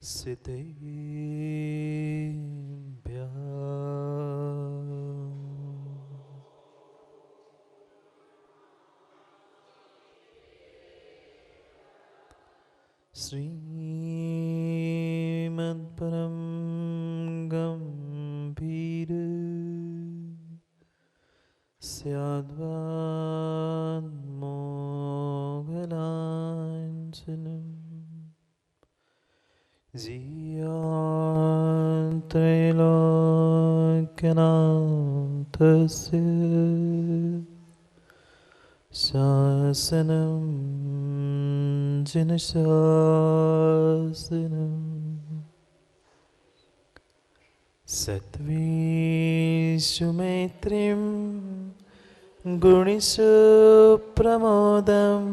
सितेभ्यः श्रीमद्परं गम्भीर स्याद्वान्मोघलाञ्छनम् त्रैलोक्यनाथस्य शासनं जिनशासनम् सत्त्वेषु मैत्रीं गुणेषु प्रमोदम्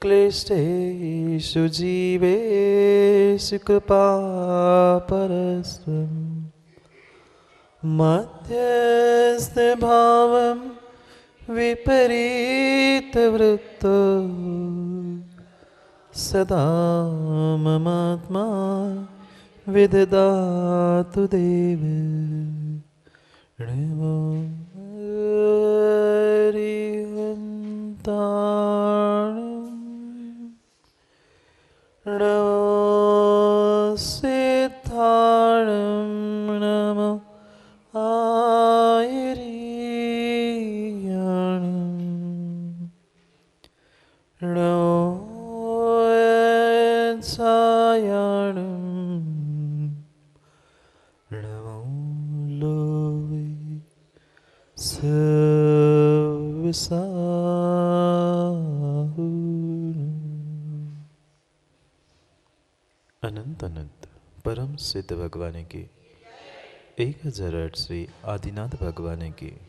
क्लिष्टेषु जीवेषु कृपापरस्त्वं मध्यस्थभावं विपरीतवृत्तो सदा ममात्मा विदधातु देव नमो सिद्धाणं नमो आयर्याणं नमो सायाणं नमो लोवे अनंत अनंत परम सिद्ध भगवान की 1008 श्री आदिनाथ भगवान की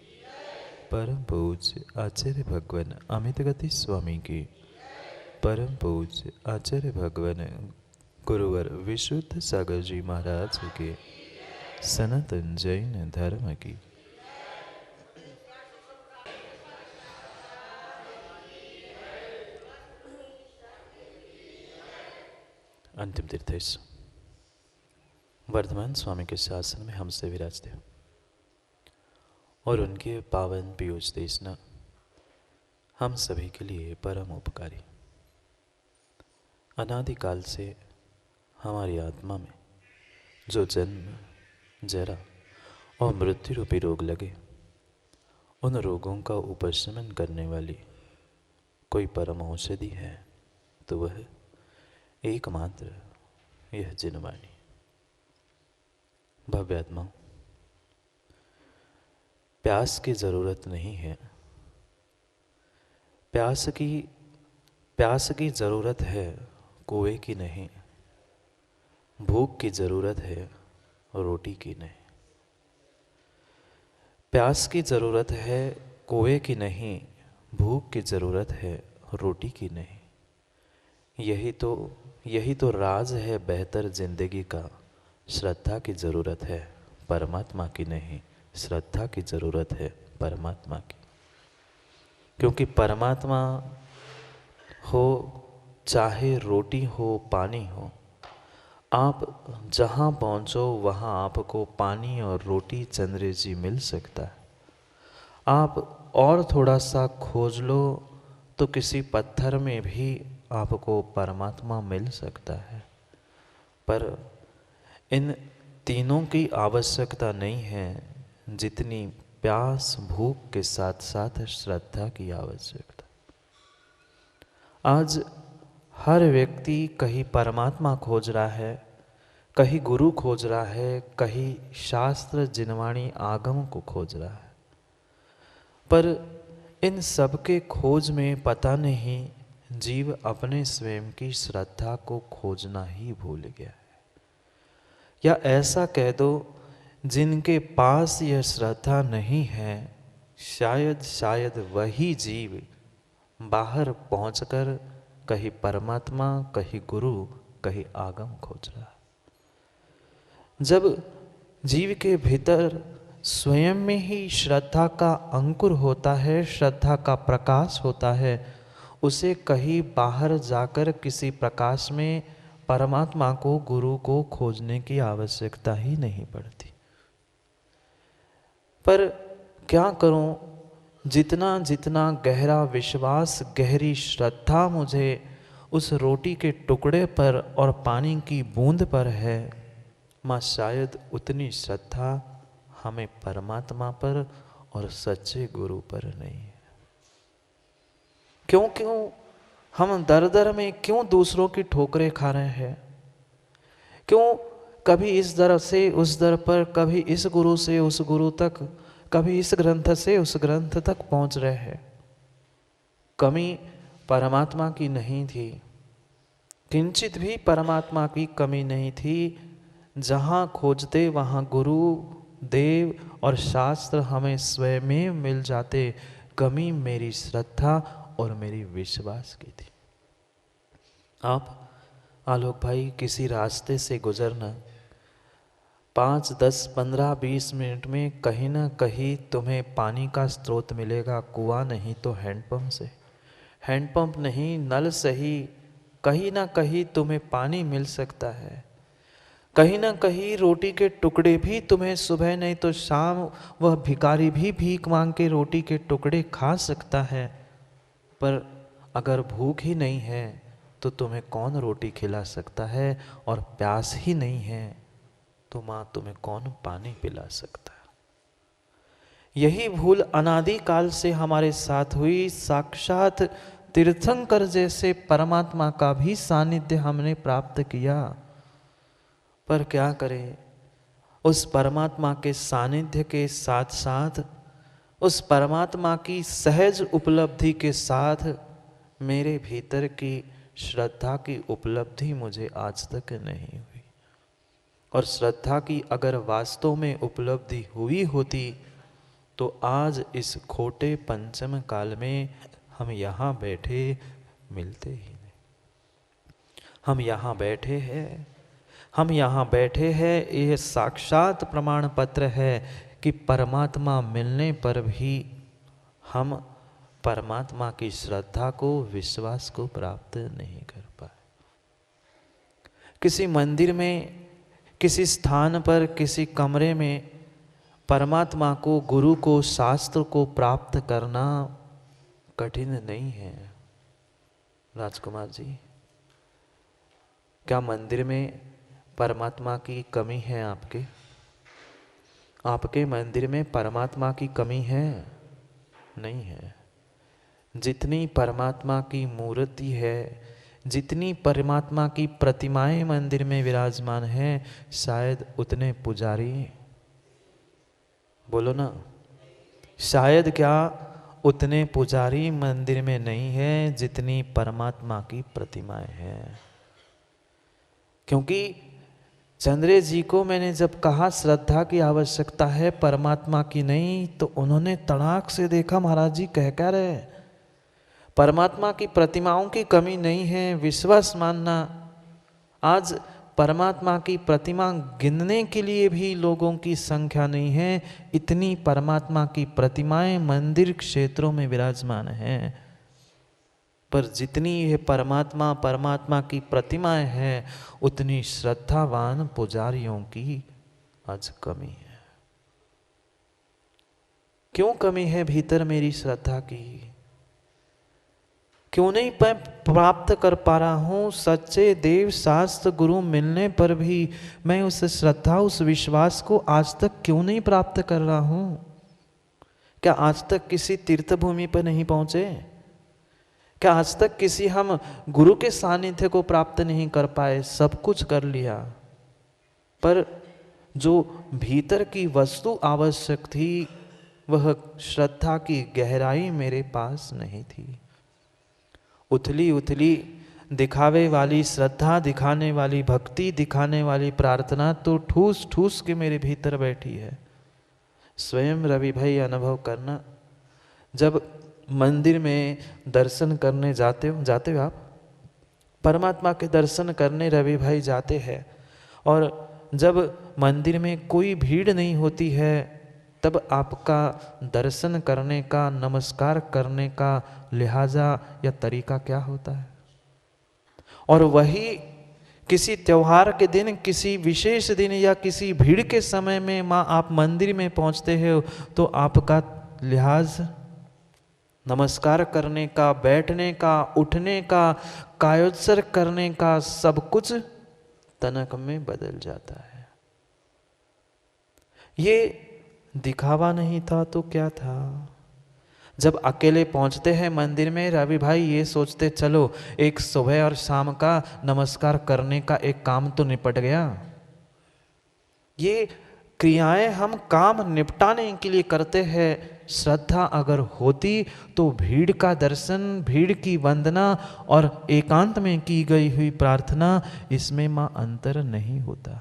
परम पूज्य आचार्य भगवान अमित गति स्वामी की परम पूज्य आचार्य भगवान गुरुवर विशुद्ध सागर जी महाराज के सनातन जैन धर्म की अंतिम तीर्थेश वर्धमान स्वामी के शासन में हमसे विराजते और उनके पावन पीयूष देशना हम सभी के लिए परम उपकारी। अनादिकाल से हमारी आत्मा में जो जन्म जरा और मृत्यु रूपी रोग लगे, उन रोगों का उपशमन करने वाली कोई परम औषधि है तो वह एकमात्र यह जिनवाणी। भव्य आत्मा, प्यास की जरूरत नहीं है, प्यास की जरूरत है कुएं की नहीं, भूख की जरूरत है रोटी की नहीं। प्यास की जरूरत है कुएं की नहीं, भूख की जरूरत है रोटी की नहीं। यही तो राज है बेहतर जिंदगी का। श्रद्धा की जरूरत है परमात्मा की नहीं, श्रद्धा की जरूरत है परमात्मा की। क्योंकि परमात्मा हो चाहे रोटी हो पानी हो, आप जहाँ पहुँचो वहाँ आपको पानी और रोटी चंद्र जी मिल सकता है। आप और थोड़ा सा खोज लो तो किसी पत्थर में भी आपको परमात्मा मिल सकता है। पर इन तीनों की आवश्यकता नहीं है जितनी प्यास भूख के साथ साथ श्रद्धा की आवश्यकता। आज हर व्यक्ति कहीं परमात्मा खोज रहा है, कहीं गुरु खोज रहा है, कहीं शास्त्र जिनवाणी आगम को खोज रहा है। पर इन सब के खोज में पता नहीं जीव अपने स्वयं की श्रद्धा को खोजना ही भूल गया है। या ऐसा कह दो, जिनके पास यह श्रद्धा नहीं है, शायद वही जीव बाहर पहुंचकर कहीं परमात्मा, कहीं गुरु, कहीं आगम खोज रहा है। जब जीव के भीतर स्वयं में ही श्रद्धा का अंकुर होता है, श्रद्धा का प्रकाश होता है, उसे कहीं बाहर जाकर किसी प्रकाश में परमात्मा को, गुरु को खोजने की आवश्यकता ही नहीं पड़ती। पर क्या करूं, जितना जितना गहरा विश्वास, गहरी श्रद्धा मुझे उस रोटी के टुकड़े पर और पानी की बूंद पर है, माँ शायद उतनी श्रद्धा हमें परमात्मा पर और सच्चे गुरु पर नहीं है। क्यों क्यों हम दर दर में क्यों दूसरों की ठोकरें खा रहे हैं? क्यों कभी इस दर से उस दर पर, कभी इस गुरु से उस गुरु तक, कभी इस ग्रंथ से उस ग्रंथ तक पहुंच रहे हैं? कमी परमात्मा की नहीं थी, किंचित भी परमात्मा की कमी नहीं थी। जहाँ खोजते वहाँ गुरु, देव और शास्त्र हमें स्वयं मिल जाते। कमी मेरी श्रद्धा और मेरी विश्वास की थी। आप आलोक भाई किसी रास्ते से गुजरना, 5, 10, 15, 20 मिनट में कहीं ना कहीं तुम्हें पानी का स्रोत मिलेगा। कुआं नहीं तो हैंडपंप से, हैंडपंप नहीं नल सही, कहीं ना कहीं तुम्हें पानी मिल सकता है। कहीं ना कहीं रोटी के टुकड़े भी तुम्हें सुबह नहीं तो शाम, वह भिखारी भी भीख मांग के रोटी के टुकड़े खा सकता है। पर अगर भूख ही नहीं है तो तुम्हें कौन रोटी खिला सकता है? और प्यास ही नहीं है तो माँ तुम्हें कौन पानी पिला सकता है? यही भूल अनादि काल से हमारे साथ हुई। साक्षात तीर्थंकर जैसे परमात्मा का भी सानिध्य हमने प्राप्त किया, पर क्या करें, उस परमात्मा के सानिध्य के साथ साथ, उस परमात्मा की सहज उपलब्धि के साथ मेरे भीतर की श्रद्धा की उपलब्धि मुझे आज तक नहीं हुई। और श्रद्धा की अगर वास्तव में उपलब्धि हुई होती तो आज इस खोटे पंचम काल में हम यहाँ बैठे मिलते ही नहीं। हम यहाँ बैठे हैं, हम यहाँ बैठे हैं, यह साक्षात प्रमाण पत्र है कि परमात्मा मिलने पर भी हम परमात्मा की श्रद्धा को, विश्वास को प्राप्त नहीं कर पाए। किसी मंदिर में, किसी स्थान पर, किसी कमरे में परमात्मा को, गुरु को, शास्त्र को प्राप्त करना कठिन नहीं है। राजकुमार जी, क्या मंदिर में परमात्मा की कमी है? आपके मंदिर में परमात्मा की कमी है? नहीं है। जितनी परमात्मा की मूर्ति है, जितनी परमात्मा की प्रतिमाएं मंदिर में विराजमान है, शायद उतने पुजारी, बोलो ना, शायद क्या उतने पुजारी मंदिर में नहीं है जितनी परमात्मा की प्रतिमाएं हैं। क्योंकि चंद्रे जी को मैंने जब कहा श्रद्धा की आवश्यकता है, परमात्मा की नहीं, तो उन्होंने तड़ाक से देखा, महाराज जी कह क्या रहे, परमात्मा की प्रतिमाओं की कमी नहीं है, विश्वास मानना। आज परमात्मा की प्रतिमा गिनने के लिए भी लोगों की संख्या नहीं है, इतनी परमात्मा की प्रतिमाएं मंदिर क्षेत्रों में विराजमान हैं। पर जितनी ये परमात्मा की प्रतिमाएं हैं, उतनी श्रद्धावान पुजारियों की आज कमी है। क्यों कमी है भीतर मेरी श्रद्धा की? क्यों नहीं मैं प्राप्त कर पा रहा हूं? सच्चे देव शास्त्र गुरु मिलने पर भी मैं उस श्रद्धा, उस विश्वास को आज तक क्यों नहीं प्राप्त कर रहा हूं? क्या आज तक किसी तीर्थ भूमि पर नहीं पहुंचे? क्या आज तक किसी हम गुरु के सानिध्य को प्राप्त नहीं कर पाए? सब कुछ कर लिया, पर जो भीतर की वस्तु आवश्यक थी, वह श्रद्धा की गहराई मेरे पास नहीं थी। उथली उथली दिखावे वाली श्रद्धा, दिखाने वाली भक्ति, दिखाने वाली प्रार्थना तो ठूस ठूस के मेरे भीतर बैठी है। स्वयं रवि भाई अनुभव करना, जब मंदिर में दर्शन करने जाते हो आप, परमात्मा के दर्शन करने रवि भाई जाते हैं, और जब मंदिर में कोई भीड़ नहीं होती है, तब आपका दर्शन करने का, नमस्कार करने का लिहाजा या तरीका क्या होता है? और वही किसी त्योहार के दिन, किसी विशेष दिन या किसी भीड़ के समय में माँ आप मंदिर में पहुंचते हो तो आपका लिहाज, नमस्कार करने का, बैठने का, उठने का, कायोत्सर्ग करने का, सब कुछ तनक में बदल जाता है। ये दिखावा नहीं था तो क्या था? जब अकेले पहुंचते हैं मंदिर में, रवि भाई ये सोचते चलो एक सुबह और शाम का नमस्कार करने का एक काम तो निपट गया। ये क्रियाएं हम काम निपटाने के लिए करते हैं। श्रद्धा अगर होती तो भीड़ का दर्शन, भीड़ की वंदना और एकांत में की गई हुई प्रार्थना, इसमें मां अंतर नहीं होता।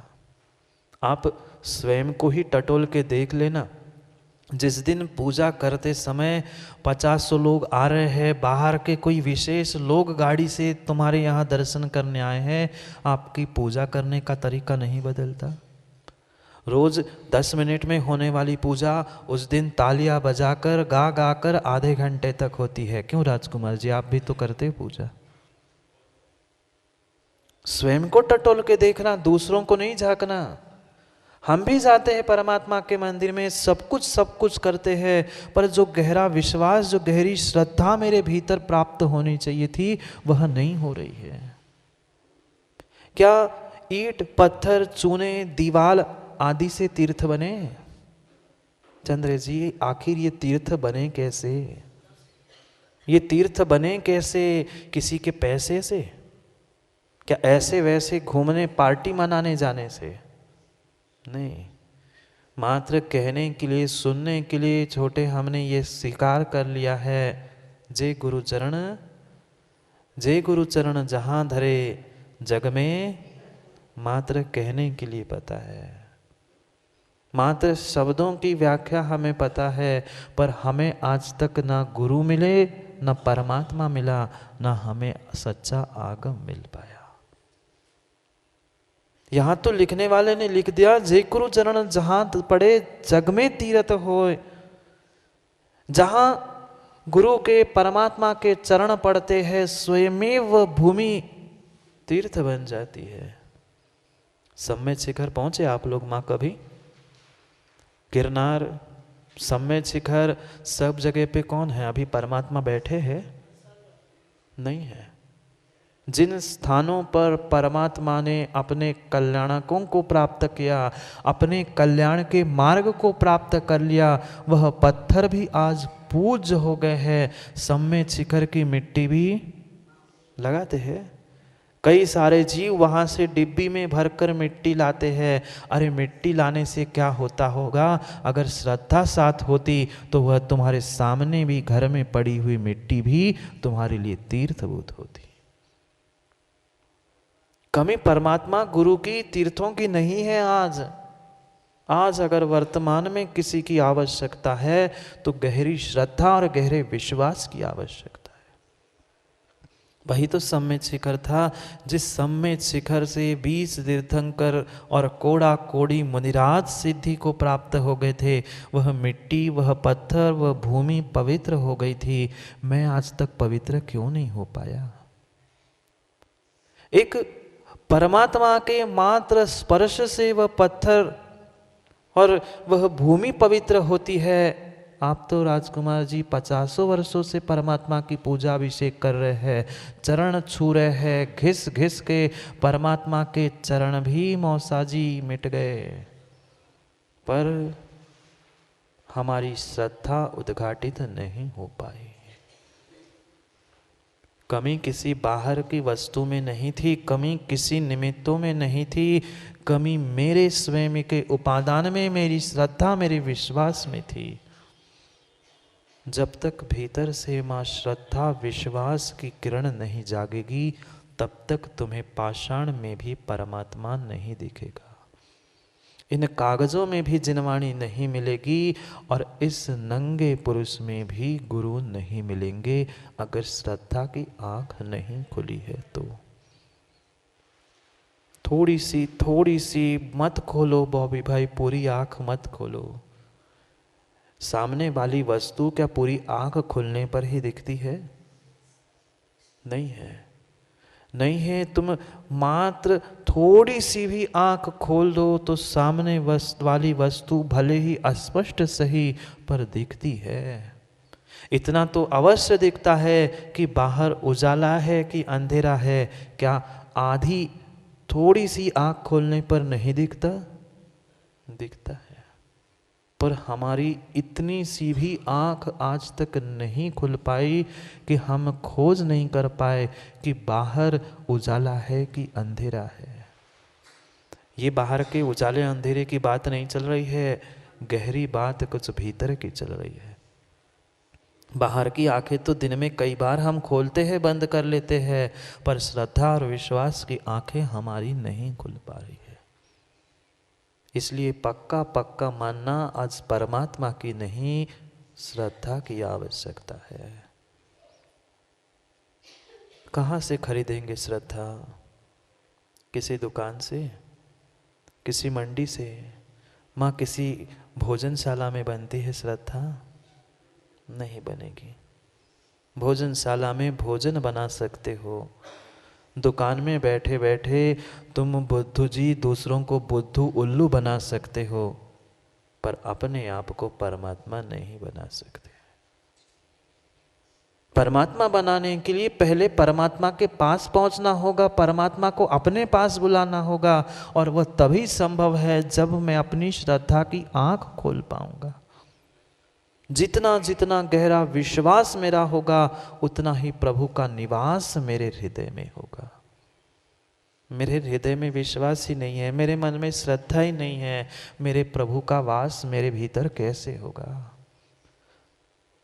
आप स्वयं को ही टटोल के देख लेना। जिस दिन पूजा करते समय 50 लोग आ रहे हैं, बाहर के कोई विशेष लोग गाड़ी से तुम्हारे यहाँ दर्शन करने आए हैं, आपकी पूजा करने का तरीका नहीं बदलता। रोज 10 मिनट में होने वाली पूजा उस दिन तालियां बजाकर, गा गा कर आधे घंटे तक होती है। क्यों राजकुमार जी, आप भी तो करते हो पूजा? स्वयं को टटोल के देखना, दूसरों को नहीं झांकना। हम भी जाते हैं परमात्मा के मंदिर में, सब कुछ करते हैं, पर जो गहरा विश्वास, जो गहरी श्रद्धा मेरे भीतर प्राप्त होनी चाहिए थी, वह नहीं हो रही है। क्या ईंट, पत्थर, चूने, दीवाल आदि से तीर्थ बने? चंद्र जी, आखिर ये तीर्थ बने कैसे? ये तीर्थ बने कैसे? किसी के पैसे से? क्या ऐसे वैसे घूमने, पार्टी मनाने जाने से? नहीं, मात्र कहने के लिए, सुनने के लिए छोटे हमने ये स्वीकार कर लिया है, जय गुरुचरण, जय गुरुचरण जहां धरे जग में, मात्र कहने के लिए पता है, मात्र शब्दों की व्याख्या हमें पता है, पर हमें आज तक ना गुरु मिले, ना परमात्मा मिला, ना हमें सच्चा आगम मिल पाया। यहां तो लिखने वाले ने लिख दिया, जय गुरु चरण जहां पड़े जग में तीर्थ होए। जहां गुरु के, परमात्मा के चरण पड़ते हैं, स्वयमेव भूमि तीर्थ बन जाती है। सम्मेद शिखर पहुंचे आप लोग मां कभी? गिरनार, सम्मेद शिखर, सब जगह पे कौन है? अभी परमात्मा बैठे हैं? नहीं है। जिन स्थानों पर परमात्मा ने अपने कल्याणकों को प्राप्त किया, अपने कल्याण के मार्ग को प्राप्त कर लिया, वह पत्थर भी आज पूज्य हो गए हैं। सम्मेद शिखर की मिट्टी भी लगाते हैं। कई सारे जीव वहां से डिब्बी में भरकर मिट्टी लाते हैं। अरे मिट्टी लाने से क्या होता होगा? अगर श्रद्धा साथ होती तो वह तुम्हारे सामने भी घर में पड़ी हुई मिट्टी भी तुम्हारे लिए तीर्थभूत होती। कमी परमात्मा गुरु की, तीर्थों की नहीं है। आज अगर वर्तमान में किसी की आवश्यकता है तो गहरी श्रद्धा और गहरे विश्वास की आवश्यकता है। वही तो सम्मेद शिखर था, जिस सम्मेद शिखर से 20 तीर्थंकर और कोड़ा कोड़ी मुनिराज सिद्धि को प्राप्त हो गए थे। वह मिट्टी, वह पत्थर, वह भूमि पवित्र हो गई थी। मैं आज तक पवित्र क्यों नहीं हो पाया? एक परमात्मा के मात्र स्पर्श से वह पत्थर और वह भूमि पवित्र होती है। आप तो राजकुमार जी 50 वर्षों से परमात्मा की पूजा अभिषेक कर रहे हैं, चरण छू रहे हैं, घिस घिस के परमात्मा के चरण भी मौसा जी मिट गए, पर हमारी श्रद्धा उद्घाटित नहीं हो पाई। कमी किसी बाहर की वस्तु में नहीं थी, कमी किसी निमित्तों में नहीं थी, कमी मेरे स्वयं के उपादान में, मेरी श्रद्धा, मेरे विश्वास में थी। जब तक भीतर से मां श्रद्धा, विश्वास की किरण नहीं जागेगी, तब तक तुम्हें पाषाण में भी परमात्मा नहीं दिखेगा, इन कागजों में भी जिनवाणी नहीं मिलेगी, और इस नंगे पुरुष में भी गुरु नहीं मिलेंगे, अगर श्रद्धा की आंख नहीं खुली है तो। थोड़ी सी मत खोलो बॉबी भाई, पूरी आंख मत खोलो। सामने वाली वस्तु क्या पूरी आंख खुलने पर ही दिखती है? नहीं है, नहीं है। तुम मात्र थोड़ी सी भी आंख खोल दो तो सामने वाली वस्तु भले ही अस्पष्ट सही पर दिखती है। इतना तो अवश्य दिखता है कि बाहर उजाला है कि अंधेरा है। क्या आधी थोड़ी सी आंख खोलने पर नहीं दिखता? दिखता है। पर हमारी इतनी सी भी आंख आज तक नहीं खुल पाई कि हम खोज नहीं कर पाए कि बाहर उजाला है कि अंधेरा है। ये बाहर के उजाले अंधेरे की बात नहीं चल रही है, गहरी बात कुछ भीतर की चल रही है। बाहर की आंखें तो दिन में कई बार हम खोलते हैं, बंद कर लेते हैं, पर श्रद्धा और विश्वास की आंखें हमारी नहीं खुल पा रही है। इसलिए पक्का पक्का मानना आज परमात्मा की नहीं, श्रद्धा की आवश्यकता है। कहाँ से खरीदेंगे श्रद्धा? किसी दुकान से, किसी मंडी से? माँ, किसी भोजनशाला में बनती है श्रद्धा? नहीं बनेगी। भोजनशाला में भोजन बना सकते हो, दुकान में बैठे बैठे तुम बुद्धू जी दूसरों को बुद्धू उल्लू बना सकते हो, पर अपने आप को परमात्मा नहीं बना सकते। परमात्मा बनाने के लिए पहले परमात्मा के पास पहुंचना होगा, परमात्मा को अपने पास बुलाना होगा, और वह तभी संभव है जब मैं अपनी श्रद्धा की आंख खोल पाऊंगा। जितना जितना गहरा विश्वास मेरा होगा, उतना ही प्रभु का निवास मेरे हृदय में होगा। मेरे हृदय में विश्वास ही नहीं है, मेरे मन में श्रद्धा ही नहीं है, मेरे प्रभु का वास मेरे भीतर कैसे होगा?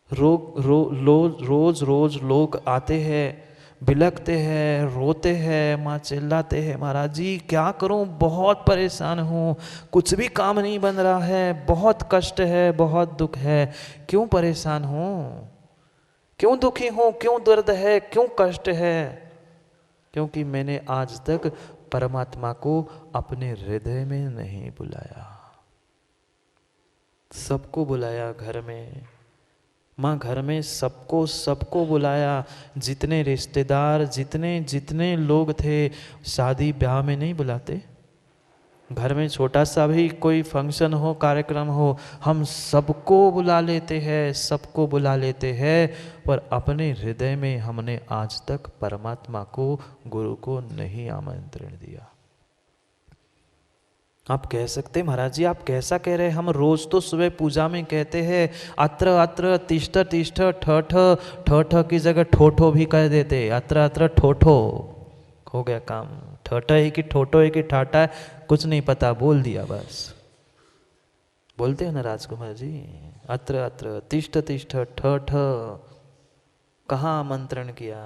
रोज रोज लोग आते हैं, बिलखते हैं, रोते हैं, माँ चिल्लाते हैं, महाराज जी क्या करूं, बहुत परेशान हूँ, कुछ भी काम नहीं बन रहा है, बहुत कष्ट है, बहुत दुख है। क्यों परेशान हूँ, क्यों दुखी हूँ, क्यों दर्द है, क्यों कष्ट है? क्योंकि मैंने आज तक परमात्मा को अपने हृदय में नहीं बुलाया। सबको बुलाया घर में, माँ घर में सबको बुलाया, जितने रिश्तेदार, जितने जितने लोग थे। शादी ब्याह में नहीं बुलाते, घर में छोटा सा भी कोई फंक्शन हो, कार्यक्रम हो, हम सबको बुला लेते हैं, सबको बुला लेते हैं, पर अपने हृदय में हमने आज तक परमात्मा को, गुरु को नहीं आमंत्रण दिया। आप कह सकते महाराज जी आप कैसा कह रहे हैं? हम रोज तो सुबह पूजा में कहते हैं अत्र अत्र तिष्ठ तिष्ठ ठठ, ठठ की जगह ठोठो भी कह देते, अत्र अत्र ठोठो, हो गया काम। ठठ है कि ठोठो है कि ठाठा है, कुछ नहीं पता, बोल दिया बस। बोलते हैं ना राजकुमार जी, अत्र अत्र तिष्ठ तिष्ठ ठठ। कहाँ आमंत्रण किया,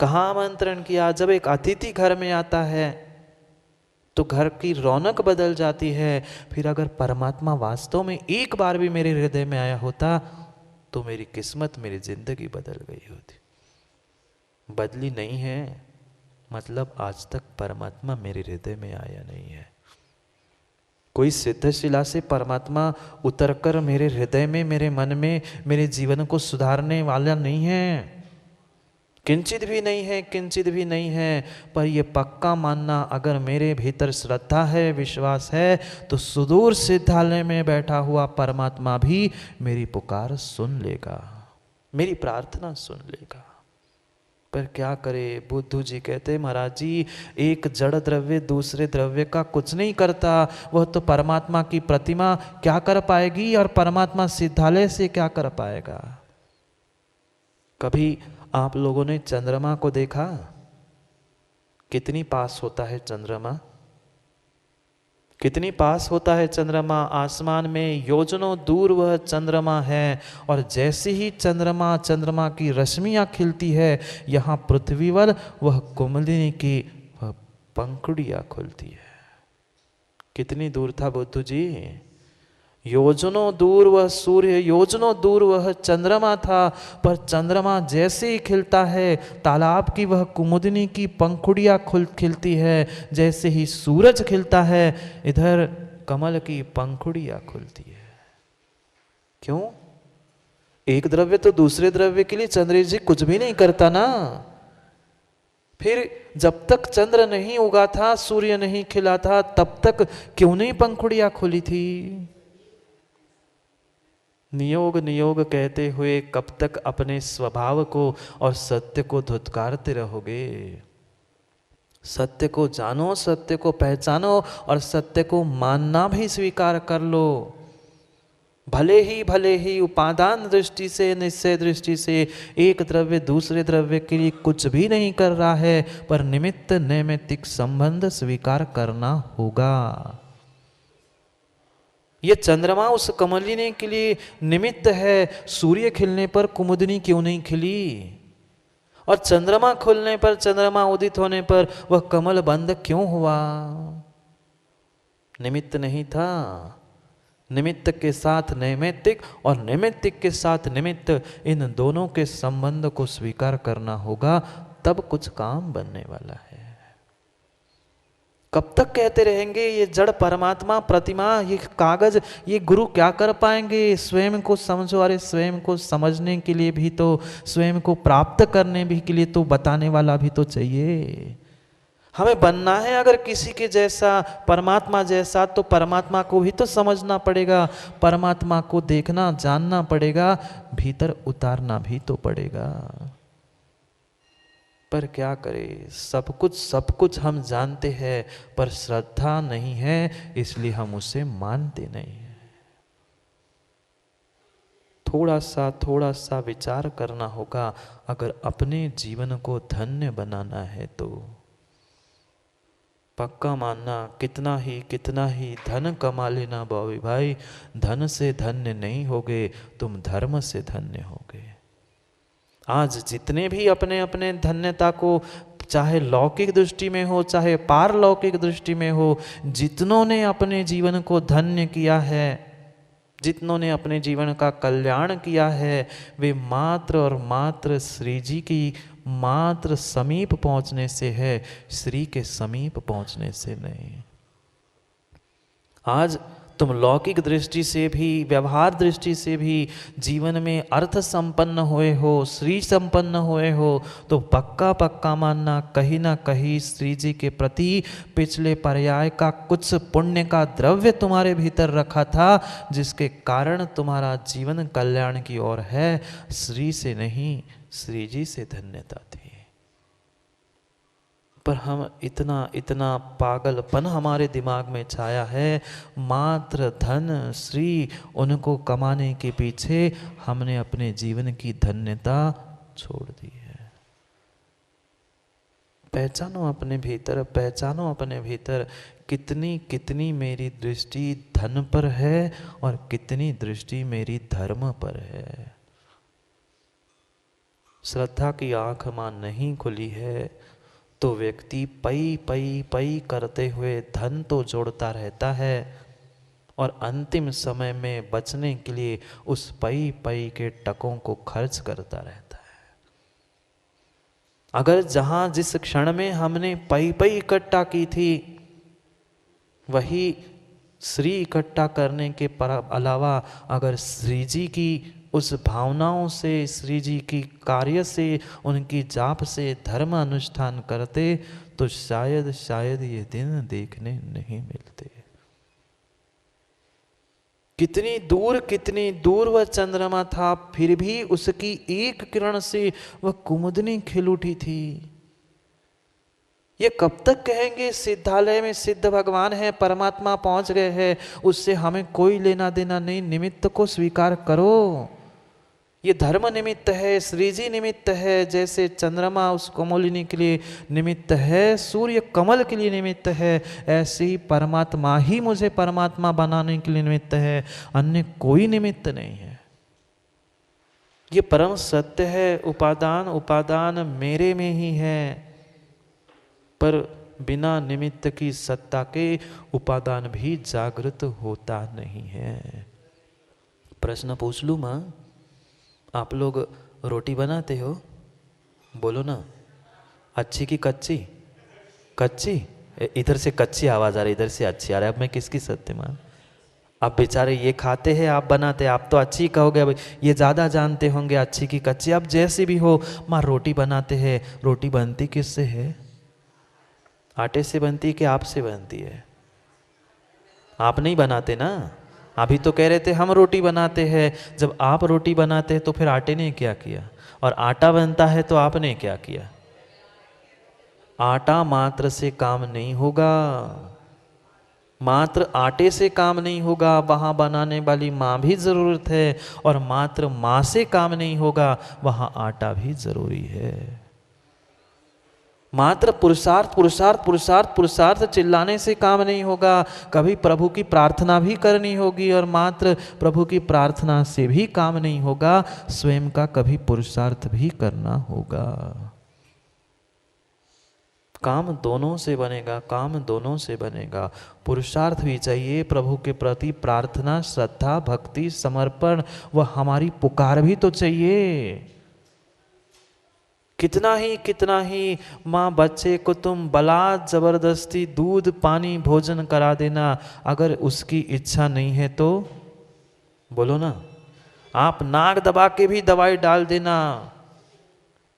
कहाँ आमंत्रण किया? जब एक अतिथि घर में आता है तो घर की रौनक बदल जाती है। फिर अगर परमात्मा वास्तव में एक बार भी मेरे हृदय में आया होता तो मेरी किस्मत, मेरी जिंदगी बदल गई होती। बदली नहीं है, मतलब आज तक परमात्मा मेरे हृदय में आया नहीं है। कोई सिद्धशिला से परमात्मा उतरकर मेरे हृदय में, मेरे मन में, मेरे जीवन को सुधारने वाला नहीं है, किंचित भी नहीं है, किंचित भी नहीं है। पर यह पक्का मानना, अगर मेरे भीतर श्रद्धा है, विश्वास है, तो सुदूर सिद्धालय में बैठा हुआ परमात्मा भी मेरी पुकार सुन लेगा, मेरी प्रार्थना सुन लेगा। पर क्या करे, बुद्धू जी कहते महाराज जी एक जड़ द्रव्य दूसरे द्रव्य का कुछ नहीं करता, वह तो परमात्मा की प्रतिमा क्या कर पाएगी, और परमात्मा सिद्धालय से क्या कर पाएगा? कभी आप लोगों ने चंद्रमा को देखा? कितनी पास होता है चंद्रमा, कितनी पास होता है चंद्रमा? आसमान में योजनों दूर वह चंद्रमा है, और जैसे ही चंद्रमा की रश्मियां खिलती है, यहाँ पृथ्वीवर वह कुमुदिनी की वह पंखुड़ियां खुलती है। कितनी दूर था बुद्धू जी? योजनों दूर वह सूर्य, योजनों दूर वह चंद्रमा था, पर चंद्रमा जैसे ही खिलता है, तालाब की वह कुमुदिनी की पंखुड़ियां खिलती है। जैसे ही सूरज खिलता है, इधर कमल की पंखुड़ियां खुलती है। क्यों? एक द्रव्य तो दूसरे द्रव्य के लिए चंद्र जी कुछ भी नहीं करता ना। फिर जब तक चंद्र नहीं उगा था, सूर्य नहीं खिला था, तब तक क्यों नहीं पंखुड़ियां खुली थी? नियोग नियोग कहते हुए कब तक अपने स्वभाव को और सत्य को धुतकारते रहोगे? सत्य को जानो, सत्य को पहचानो और सत्य को मानना भी स्वीकार कर लो। भले ही उपादान दृष्टि से, निश्चय दृष्टि से एक द्रव्य दूसरे द्रव्य के लिए कुछ भी नहीं कर रहा है, पर निमित्त नैमित्तिक संबंध स्वीकार करना होगा। ये चंद्रमा उस कमलिनी के लिए निमित्त है। सूर्य खिलने पर कुमुदनी क्यों नहीं खिली? और चंद्रमा खुलने पर, चंद्रमा उदित होने पर वह कमल बंद क्यों हुआ? निमित्त नहीं था। निमित्त के साथ नैमित्तिक और नैमित्तिक के साथ निमित्त, इन दोनों के संबंध को स्वीकार करना होगा, तब कुछ काम बनने वाला है। कब तक कहते रहेंगे ये जड़ परमात्मा प्रतिमा, ये कागज, ये गुरु क्या कर पाएंगे? स्वयं को समझो। अरे स्वयं को समझने के लिए भी तो, स्वयं को प्राप्त करने भी के लिए तो बताने वाला भी तो चाहिए। हमें बनना है अगर किसी के जैसा, परमात्मा जैसा, तो परमात्मा को भी तो समझना पड़ेगा, परमात्मा को देखना जानना पड़ेगा, भीतर उतारना भी तो पड़ेगा। पर क्या करें, सब कुछ हम जानते हैं, पर श्रद्धा नहीं है, इसलिए हम उसे मानते नहीं हैं। थोड़ा सा विचार करना होगा, अगर अपने जीवन को धन्य बनाना है तो। पक्का मानना, कितना ही धन कमा लेना बॉबी भाई, धन से धन्य नहीं होगे, तुम धर्म से धन्य होगे। आज जितने भी अपने अपने धन्यता को, चाहे लौकिक दृष्टि में हो चाहे पारलौकिक दृष्टि में हो, जितनों ने अपने जीवन को धन्य किया है, जितनों ने अपने जीवन का कल्याण किया है, वे मात्र और मात्र श्री जी की मात्र समीप पहुंचने से है, श्री के समीप पहुंचने से नहीं। आज तुम लौकिक दृष्टि से भी, व्यवहार दृष्टि से भी जीवन में अर्थ संपन्न हुए हो, श्री संपन्न हुए हो, तो पक्का मानना, कहीं ना कहीं श्री जी के प्रति पिछले पर्याय का कुछ पुण्य का द्रव्य तुम्हारे भीतर रखा था, जिसके कारण तुम्हारा जीवन कल्याण की ओर है। श्री से नहीं, श्री जी से धन्यता थी। पर हम इतना पागलपन हमारे दिमाग में छाया है, मात्र धन श्री उनको कमाने के पीछे हमने अपने जीवन की धन्यता छोड़ दी है। पहचानो अपने भीतर, पहचानो अपने भीतर, कितनी मेरी दृष्टि धन पर है और कितनी दृष्टि मेरी धर्म पर है। श्रद्धा की आंख मां नहीं खुली है तो व्यक्ति पई करते हुए धन तो जोड़ता रहता है और अंतिम समय में बचने के लिए उस पई के टकों को खर्च करता रहता है। अगर जहां जिस क्षण में हमने पई इकट्ठा की थी, वही श्री इकट्ठा करने के अलावा अगर श्री जी की उस भावनाओं से, श्री जी की कार्य से, उनकी जाप से धर्म अनुष्ठान करते, तो शायद ये दिन देखने नहीं मिलते। कितनी दूर वह चंद्रमा था, फिर भी उसकी एक किरण से वह कुमुदनी खिल उठी थी। ये कब तक कहेंगे सिद्धालय में सिद्ध भगवान है, परमात्मा पहुंच गए हैं, उससे हमें कोई लेना देना नहीं, निमित्त को स्वीकार करो। ये धर्म निमित्त है, श्री जी निमित्त है, जैसे चंद्रमा उस कमलिनी के लिए निमित्त है, सूर्य कमल के लिए निमित्त है, ऐसे ही परमात्मा ही मुझे परमात्मा बनाने के लिए निमित्त है, अन्य कोई निमित्त नहीं है। ये परम सत्य है। उपादान मेरे में ही है, पर बिना निमित्त की सत्ता के उपादान भी जागृत होता नहीं है। प्रश्न पूछ लूं मां, आप लोग रोटी बनाते हो? बोलो ना, अच्छी की कच्ची? कच्ची? इधर से कच्ची आवाज आ रही, इधर से अच्छी आ रही। अब मैं किसकी सत्य मां? अब बेचारे ये खाते हैं, आप बनाते, आप तो अच्छी कहोगे, भाई ये ज़्यादा जानते होंगे अच्छी की कच्ची। अब जैसी भी हो, माँ रोटी बनाते हैं, रोटी बनती किससे है? आटे से बनती है कि आप से बनती है? आप नहीं बनाते ना। अभी तो कह रहे थे हम रोटी बनाते हैं। जब आप रोटी बनाते हैं तो फिर आटे ने क्या किया? और आटा बनता है तो आपने क्या किया? आटा मात्र से काम नहीं होगा, मात्र आटे से काम नहीं होगा, वहाँ बनाने वाली माँ भी ज़रूरत है। और मात्र माँ से काम नहीं होगा, वहाँ आटा भी ज़रूरी है। मात्र पुरुषार्थ पुरुषार्थ पुरुषार्थ पुरुषार्थ चिल्लाने से काम नहीं होगा, कभी प्रभु की प्रार्थना भी करनी होगी। और मात्र प्रभु की प्रार्थना से भी काम नहीं होगा, स्वयं का कभी पुरुषार्थ भी करना होगा। काम दोनों से बनेगा, काम दोनों से बनेगा। पुरुषार्थ भी चाहिए, प्रभु के प्रति प्रार्थना, श्रद्धा, भक्ति, समर्पण, वह हमारी पुकार भी तो चाहिए। कितना ही माँ बच्चे को तुम बलात् जबरदस्ती दूध पानी भोजन करा देना, अगर उसकी इच्छा नहीं है तो बोलो ना, आप नाक दबा के भी दवाई डाल देना।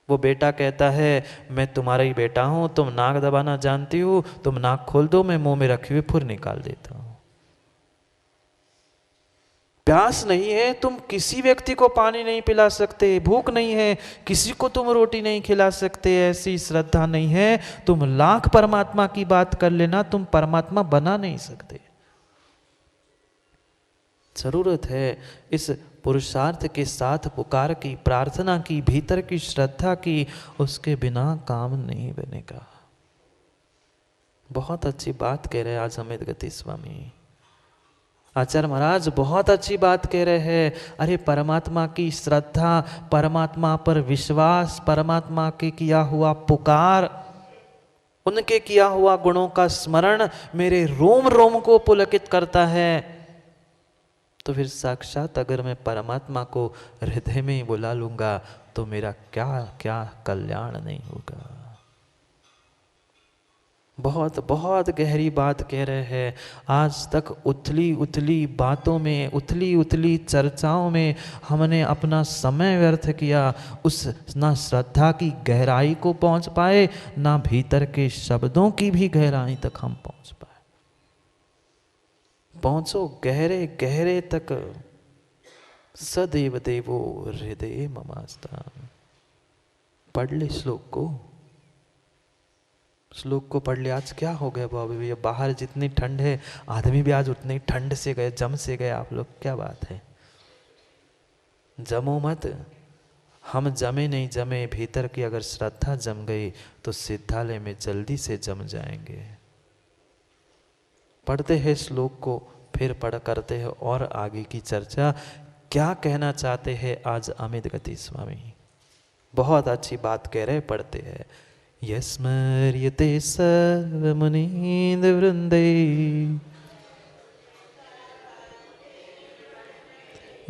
वो बेटा कहता है मैं तुम्हारा ही बेटा हूं, तुम नाक दबाना जानती हो, तुम नाक खोल दो, मैं मुंह में रखी हुई फुर निकाल देता हूं। प्यास नहीं है, तुम किसी व्यक्ति को पानी नहीं पिला सकते। भूख नहीं है, किसी को तुम रोटी नहीं खिला सकते। ऐसी श्रद्धा नहीं है, तुम लाख परमात्मा की बात कर लेना, तुम परमात्मा बना नहीं सकते। जरूरत है इस पुरुषार्थ के साथ पुकार की, प्रार्थना की, भीतर की श्रद्धा की, उसके बिना काम नहीं बनेगा। बहुत अच्छी बात कह रहे हैं आज अमित गति स्वामी आचार्य महाराज, बहुत अच्छी बात कह रहे हैं। अरे परमात्मा की श्रद्धा, परमात्मा पर विश्वास, परमात्मा के किया हुआ पुकार, उनके किया हुआ गुणों का स्मरण मेरे रोम रोम को पुलकित करता है। तो फिर साक्षात अगर मैं परमात्मा को हृदय में ही बुला लूंगा तो मेरा क्या क्या कल्याण नहीं होगा। बहुत बहुत गहरी बात कह रहे हैं। आज तक उथली उथली बातों में, उथली उथली चर्चाओं में हमने अपना समय व्यर्थ किया। उस ना श्रद्धा की गहराई को पहुंच पाए, ना भीतर के शब्दों की भी गहराई तक हम पहुंच पाए। पहुंचो गहरे गहरे तक। सदैव देवो हृदय ममास्तान। पढ़ ले श्लोक को, श्लोक को पढ़ ले। आज क्या हो गया बाबू भैया, बाहर जितनी ठंड है, आदमी भी आज उतनी ठंड से गए, जम से गए आप लोग। क्या बात है, जमो मत। हम जमे नहीं जमे, भीतर की अगर श्रद्धा जम गई तो सिद्धालय में जल्दी से जम जाएंगे। पढ़ते हैं श्लोक को, फिर पढ़ करते हैं और आगे की चर्चा। क्या कहना चाहते हैं आज अमित गति स्वामी? बहुत अच्छी बात कह रहे, पढ़ते हैं। यस्मर्यते सर्वमुनीन्द्र वृंदे,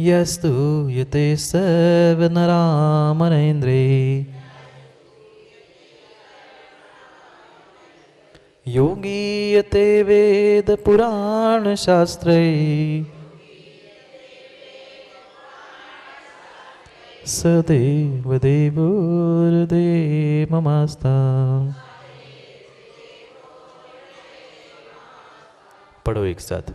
यस्तूयते सर्वनरामरेन्द्रे, योगीयते वेद पुराण शास्त्रे, सदैव देवो हृदये ममास्ताम्। पढ़ो एक साथ।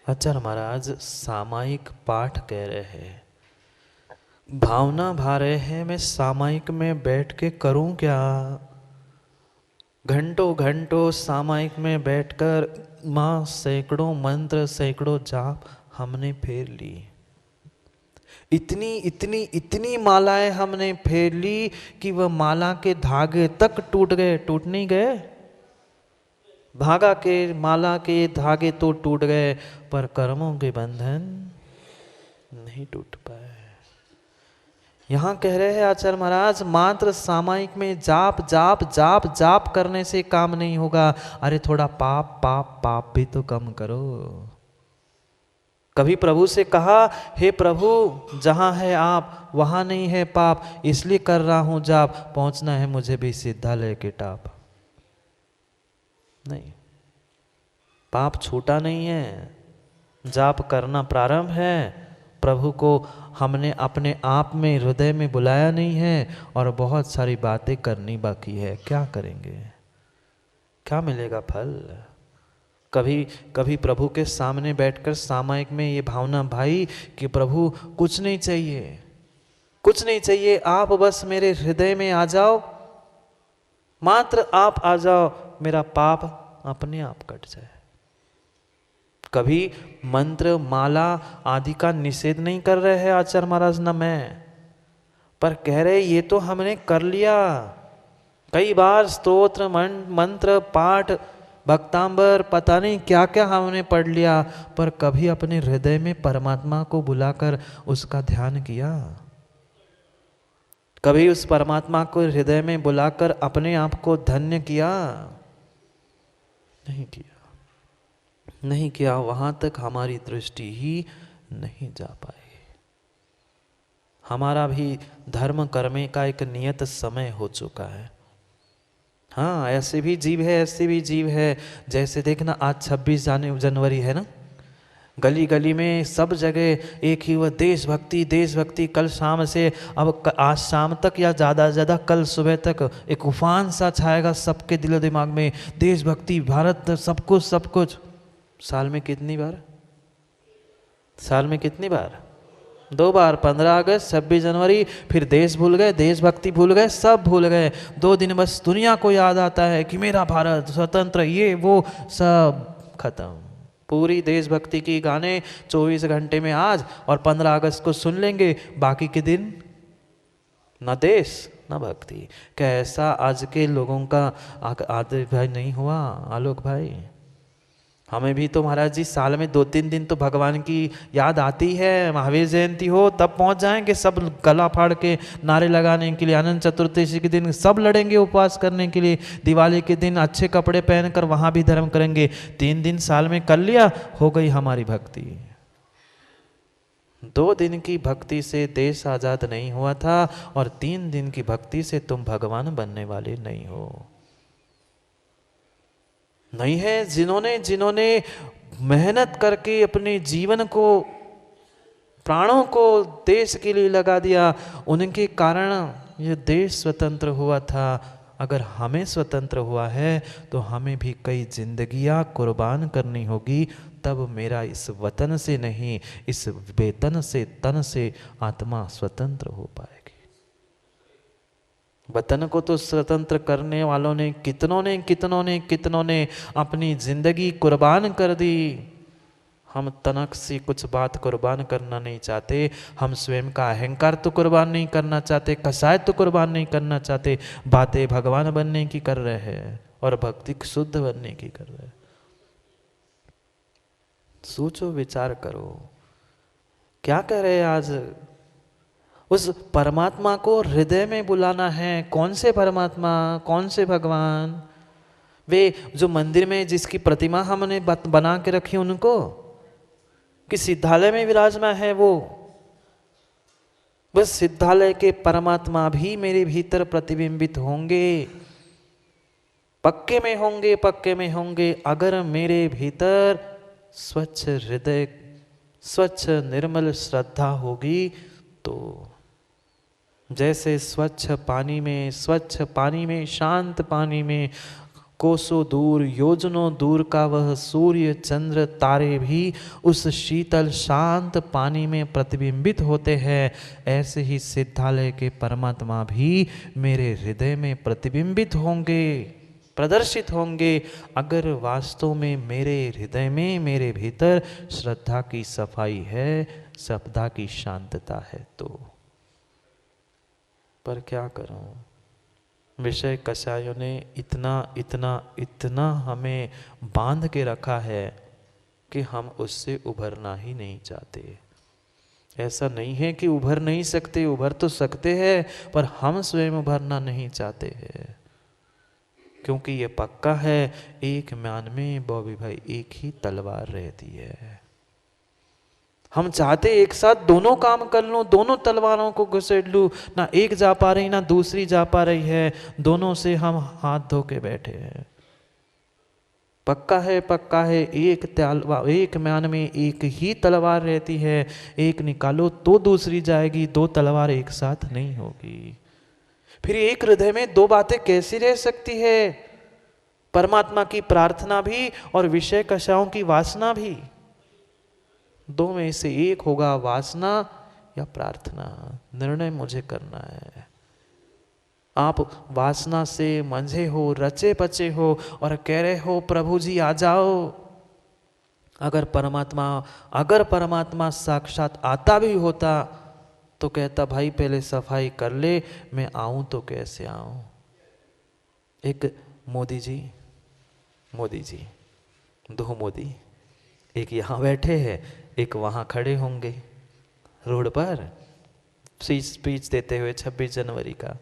आचार्य महाराज सामायिक पाठ कह रहे हैं, भावना भा रहे हैं, मैं सामायिक में बैठ के करूं क्या? घंटों घंटों सामायिक में बैठकर माँ सैकड़ों मंत्र, सैकड़ों जाप हमने फेर ली। इतनी इतनी इतनी मालाएं हमने फेर ली कि वह माला के धागे तक टूट गए। टूट नहीं गए? धागा के, माला के धागे तो टूट गए, पर कर्मों के बंधन नहीं टूट पाए। यहाँ कह रहे हैं आचार्य महाराज, मात्र सामायिक में जाप जाप जाप जाप करने से काम नहीं होगा। अरे थोड़ा पाप पाप पाप भी तो कम करो। कभी प्रभु से कहा, हे प्रभु जहाँ है आप वहाँ नहीं है पाप, इसलिए कर रहा हूँ जाप, पहुँचना है मुझे भी सिद्धालय के टाप। नहीं, पाप छूटा नहीं है, जाप करना प्रारंभ है। प्रभु को हमने अपने आप में हृदय में बुलाया नहीं है और बहुत सारी बातें करनी बाकी है। क्या करेंगे, क्या मिलेगा फल? कभी कभी प्रभु के सामने बैठकर सामायिक में ये भावना भाई कि प्रभु कुछ नहीं चाहिए, कुछ नहीं चाहिए, आप बस मेरे हृदय में आ जाओ, मात्र आप आ जाओ, मेरा पाप अपने आप कट जाए। कभी मंत्र माला आदि का निषेध नहीं कर रहे हैं आचार्य महाराज न मैं, पर कह रहे ये तो हमने कर लिया कई बार, स्तोत्र मंत्र पाठ भक्तांबर पता नहीं क्या क्या हमने पढ़ लिया, पर कभी अपने हृदय में परमात्मा को बुलाकर उसका ध्यान किया? कभी उस परमात्मा को हृदय में बुलाकर अपने आप को धन्य किया? नहीं किया, नहीं किया। वहां तक हमारी दृष्टि ही नहीं जा पाई। हमारा भी धर्म कर्मे का एक नियत समय हो चुका है। हाँ, ऐसे भी जीव है, ऐसे भी जीव है। जैसे देखना आज 26 जनवरी है ना, गली गली में सब जगह एक ही वह देशभक्ति देशभक्ति। कल शाम से, अब आज शाम तक या ज़्यादा से ज़्यादा कल सुबह तक एक उफान सा छाएगा सबके दिलो दिमाग में, देशभक्ति, भारत, सब कुछ सब कुछ। साल में कितनी बार? साल में कितनी बार? 2 बार, 15 अगस्त, 26 जनवरी। फिर देश भूल गए, देशभक्ति भूल गए, सब भूल गए। 2 दिन बस दुनिया को याद आता है कि मेरा भारत स्वतंत्र, ये वो, सब खत्म। पूरी देशभक्ति की गाने 24 घंटे में आज और 15 अगस्त को सुन लेंगे, बाकी के दिन न देश न भक्ति। कैसा आज के लोगों का आदर भाई नहीं हुआ आलोक भाई? हमें भी तो महाराज जी साल में 2-3 दिन तो भगवान की याद आती है। महावीर जयंती हो तब पहुंच जाएंगे सब गला फाड़ के नारे लगाने के लिए, अनंत चतुर्दशी के दिन सब लड़ेंगे उपवास करने के लिए, दिवाली के दिन अच्छे कपड़े पहनकर वहां भी धर्म करेंगे। 3 दिन साल में कर लिया, हो गई हमारी भक्ति। 2 दिन की भक्ति से देश आजाद नहीं हुआ था और 3 दिन की भक्ति से तुम भगवान बनने वाले नहीं हो। नहीं है। जिन्होंने मेहनत करके अपने जीवन को, प्राणों को देश के लिए लगा दिया, उनके कारण ये देश स्वतंत्र हुआ था। अगर हमें स्वतंत्र हुआ है तो हमें भी कई जिंदगियां कुर्बान करनी होगी, तब मेरा इस वतन से नहीं, इस वेतन से, तन से आत्मा स्वतंत्र हो पाएगी। वतन को तो स्वतंत्र करने वालों ने कितनों ने अपनी जिंदगी कुर्बान कर दी। हम तनक से कुछ बात कुर्बान करना नहीं चाहते, हम स्वयं का अहंकार तो कुर्बान नहीं करना चाहते, कसायत तो कुर्बान नहीं करना चाहते, बातें भगवान बनने की कर रहे हैं और भक्ति शुद्ध बनने की कर रहे हैं। सोचो, विचार करो, क्या कह रहे हैं आज? उस परमात्मा को हृदय में बुलाना है। कौन से परमात्मा, कौन से भगवान? वे जो मंदिर में जिसकी प्रतिमा हमने बना के रखी उनको, कि सिद्धालय में विराजमान है वो? बस सिद्धालय के परमात्मा भी मेरे भीतर प्रतिबिंबित होंगे, पक्के में होंगे अगर मेरे भीतर स्वच्छ हृदय, स्वच्छ निर्मल श्रद्धा होगी। तो जैसे स्वच्छ पानी में शांत पानी में कोसों दूर, योजनों दूर का वह सूर्य चंद्र तारे भी उस शीतल शांत पानी में प्रतिबिंबित होते हैं, ऐसे ही सिद्धालय के परमात्मा भी मेरे हृदय में प्रतिबिंबित होंगे, प्रदर्शित होंगे, अगर वास्तव में मेरे हृदय में, मेरे भीतर श्रद्धा की सफाई है, श्रद्धा की शांतता है तो। पर क्या करूं, विषय कषायों ने इतना हमें बांध के रखा है कि हम उससे उभरना ही नहीं चाहते। ऐसा नहीं है कि उभर नहीं सकते, उभर तो सकते हैं, पर हम स्वयं उभरना नहीं चाहते हैं। क्योंकि ये पक्का है, एक म्यान में बॉबी भाई एक ही तलवार रहती है। हम चाहते एक साथ दोनों काम कर लूं, दोनों तलवारों को घुसेड़ लूं, ना एक जा पा रही ना दूसरी जा पा रही है, दोनों से हम हाथ धो के बैठे हैं। पक्का है, एक म्यान में एक ही तलवार रहती है, एक निकालो तो दूसरी जाएगी, दो तलवार एक साथ नहीं होगी। फिर एक हृदय में दो बातें कैसी रह सकती है? परमात्मा की प्रार्थना भी और विषय कषायों की वासना भी। दो में से एक होगा, वासना या प्रार्थना। निर्णय मुझे करना है। आप वासना से मंझे हो, रचे पचे हो और कह रहे हो प्रभु जी आ जाओ। अगर परमात्मा साक्षात आता भी होता तो कहता भाई पहले सफाई कर ले, मैं आऊं तो कैसे आऊं। एक मोदी जी, दो मोदी, एक यहां बैठे हैं, एक वहां खड़े होंगे रोड पर स्पीच देते हुए 26 जनवरी का।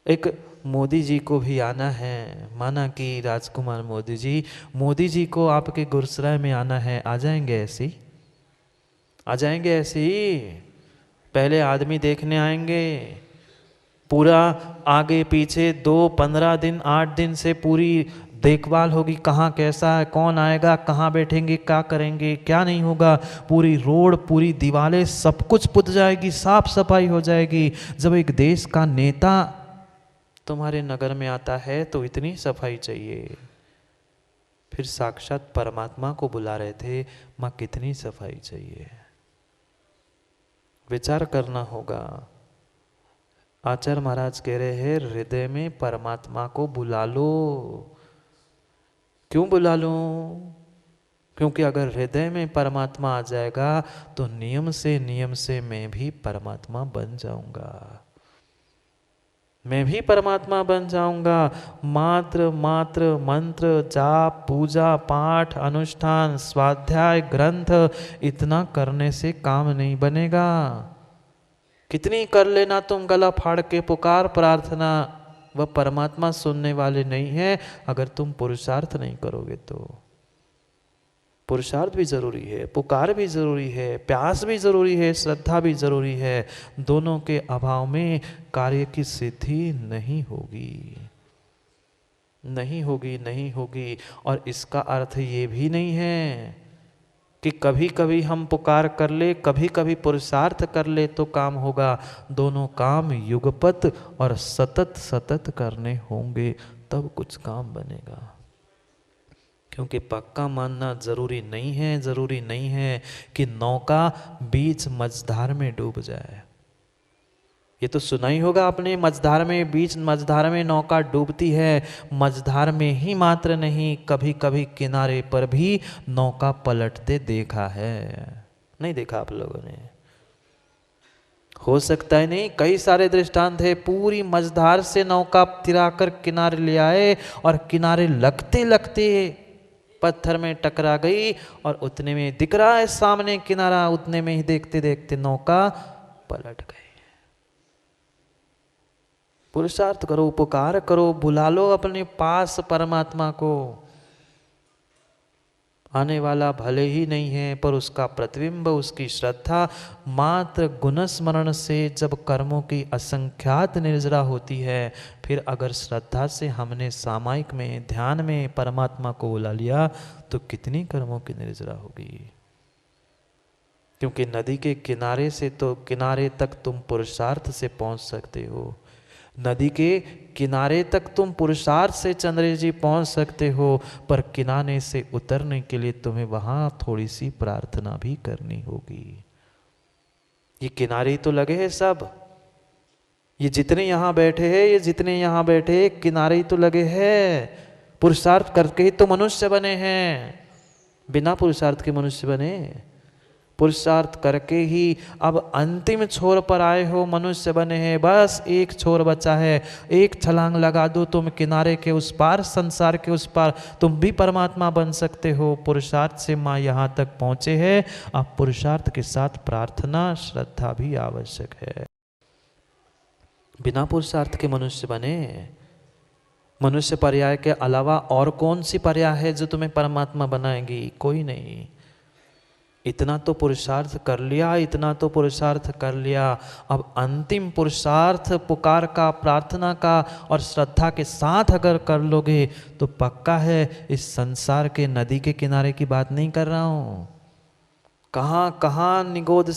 एक मोदी जी को भी आना है, माना कि राजकुमार मोदी जी को आपके गुरसराय में आना है, आ जाएंगे ऐसे ही? पहले आदमी देखने आएंगे, पूरा आगे पीछे 2-15 दिन 8 दिन से पूरी देखभाल होगी, कहाँ कैसा है, कौन आएगा, कहाँ बैठेंगे, क्या करेंगे, क्या नहीं होगा। पूरी रोड, पूरी दीवारें, सब कुछ पुत जाएगी, साफ सफाई हो जाएगी। जब एक देश का नेता तुम्हारे नगर में आता है तो इतनी सफाई चाहिए। फिर साक्षात परमात्मा को बुला रहे थे, माँ कितनी सफाई चाहिए। विचार करना होगा। आचार्य महाराज कह रहे हैं हृदय में परमात्मा को बुला लो। क्यों बुला लो? क्योंकि अगर हृदय में परमात्मा आ जाएगा तो नियम से मैं भी परमात्मा बन जाऊंगा। मात्र मंत्र जाप पूजा पाठ अनुष्ठान स्वाध्याय ग्रंथ इतना करने से काम नहीं बनेगा। कितनी कर लेना तुम गला फाड़ के पुकार प्रार्थना, वह परमात्मा सुनने वाले नहीं है अगर तुम पुरुषार्थ नहीं करोगे तो। पुरुषार्थ भी जरूरी है, पुकार भी जरूरी है, प्यास भी जरूरी है, श्रद्धा भी जरूरी है। दोनों के अभाव में कार्य की सिद्धि नहीं होगी। और इसका अर्थ ये भी नहीं है कि कभी कभी हम पुकार कर ले, कभी कभी पुरुषार्थ कर ले तो काम होगा। दोनों काम युगपत और सतत करने होंगे, तब कुछ काम बनेगा। क्योंकि पक्का मानना जरूरी नहीं है कि नौका बीच मझधार में डूब जाए। ये तो सुना ही होगा आपने, बीच मझधार में नौका डूबती है। मझधार में ही मात्र नहीं, कभी कभी किनारे पर भी नौका पलटते देखा है। नहीं देखा आप लोगों ने? हो सकता है नहीं, कई सारे दृष्टांत है। पूरी मझधार से नौका तिराकर किनारे ले आए और किनारे लगते पत्थर में टकरा गई और उतने में दिख रहा है सामने किनारा, उतने में ही देखते देखते नौका पलट गई। पुरुषार्थ करो, उपकार करो, बुला लो अपने पास परमात्मा को। आने वाला भले ही नहीं है, पर उसका प्रतिबिंब, उसकी श्रद्धा मात्र गुणस्मरण से जब कर्मों की असंख्यात निर्जरा होती है, फिर अगर श्रद्धा से हमने सामायिक में ध्यान में परमात्मा को बुला लिया तो कितनी कर्मों की निर्जरा होगी। क्योंकि नदी के किनारे से तो किनारे तक तुम पुरुषार्थ से पहुंच सकते हो, नदी के किनारे तक तुम पुरुषार्थ से चंद्रेश जी पहुंच सकते हो, पर किनारे से उतरने के लिए तुम्हें वहां थोड़ी सी प्रार्थना भी करनी होगी। ये किनारे तो लगे हैं सब, ये जितने यहां बैठे हैं किनारे ही तो लगे हैं। पुरुषार्थ करके ही तो मनुष्य बने हैं, बिना पुरुषार्थ के मनुष्य बने? पुरुषार्थ करके ही अब अंतिम छोर पर आए हो, मनुष्य बने हैं, बस एक छोर बचा है, एक छलांग लगा दो तुम किनारे के उस पार, संसार के उस पार, तुम भी परमात्मा बन सकते हो। पुरुषार्थ से माँ यहाँ तक पहुँचे हैं। अब पुरुषार्थ के साथ प्रार्थना श्रद्धा भी आवश्यक है। बिना पुरुषार्थ के मनुष्य बने, मनुष्य पर्याय के अलावा और कौन सी पर्याय है जो तुम्हें परमात्मा बनाएगी? कोई नहीं। इतना तो पुरुषार्थ कर लिया, इतना तो पुरुषार्थ कर लिया, अब अंतिम पुरुषार्थ पुकार का, प्रार्थना का और श्रद्धा के साथ अगर कर लोगे तो पक्का है, इस संसार के नदी के किनारे की बात नहीं कर रहा हूँ। कहाँ निगोद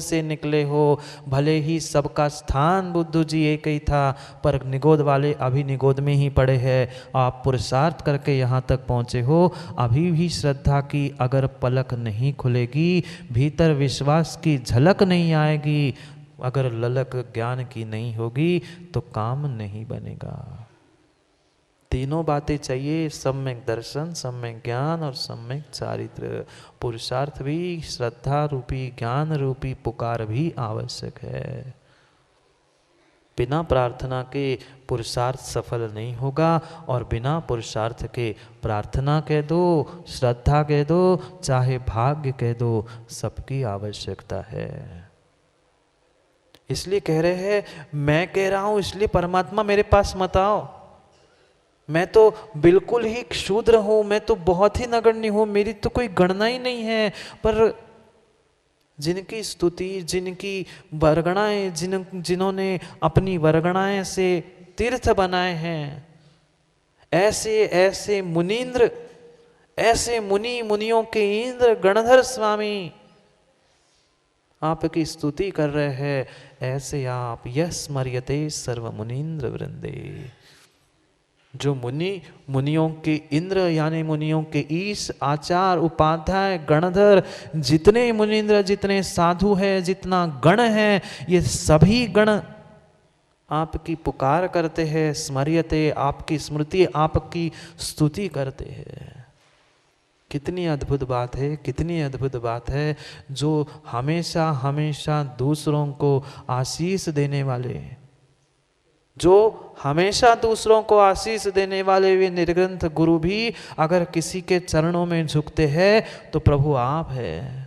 से निकले हो। भले ही सबका स्थान बुद्ध जी एक ही था, पर निगोद वाले अभी निगोद में ही पड़े हैं। आप पुरुषार्थ करके यहाँ तक पहुँचे हो। अभी भी श्रद्धा की अगर पलक नहीं खुलेगी, भीतर विश्वास की झलक नहीं आएगी, अगर ललक ज्ञान की नहीं होगी तो काम नहीं बनेगा। तीनों बातें चाहिए, सम्यक दर्शन, सम्यक ज्ञान और सम्यक चारित्र। पुरुषार्थ भी, श्रद्धा रूपी, ज्ञान रूपी पुकार भी आवश्यक है। बिना प्रार्थना के पुरुषार्थ सफल नहीं होगा, और बिना पुरुषार्थ के प्रार्थना कह दो, श्रद्धा कह दो, चाहे भाग्य कह दो, सबकी आवश्यकता है। इसलिए कह रहे हैं, मैं कह रहा हूं इसलिए परमात्मा मेरे पास मत आओ, मैं तो बिल्कुल ही क्षुद्र हूं, मैं तो बहुत ही नगण्य हूं, मेरी तो कोई गणना ही नहीं है। पर जिनकी स्तुति, जिनकी वरगणाएं, जिन्होंने अपनी वरगणाएं से तीर्थ बनाए हैं, ऐसे ऐसे मुनींद्र, ऐसे मुनियों के इंद्र गणधर स्वामी आपकी स्तुति कर रहे हैं। ऐसे आप यस स्मर्यते सर्व मुनींद्र वृंदे, जो मुनियों के इंद्र यानी मुनियों के ईश, आचार, उपाध्याय, गणधर, जितने मुनींद्र, जितने साधु हैं, जितना गण है, ये सभी गण आपकी पुकार करते हैं, स्मर्यते, आपकी स्मृति, आपकी स्तुति करते हैं। कितनी अद्भुत बात है, कितनी अद्भुत बात है। जो हमेशा हमेशा दूसरों को आशीष देने वाले, जो हमेशा दूसरों को आशीष देने वाले वे निर्ग्रंथ गुरु भी अगर किसी के चरणों में झुकते हैं तो प्रभु आप है,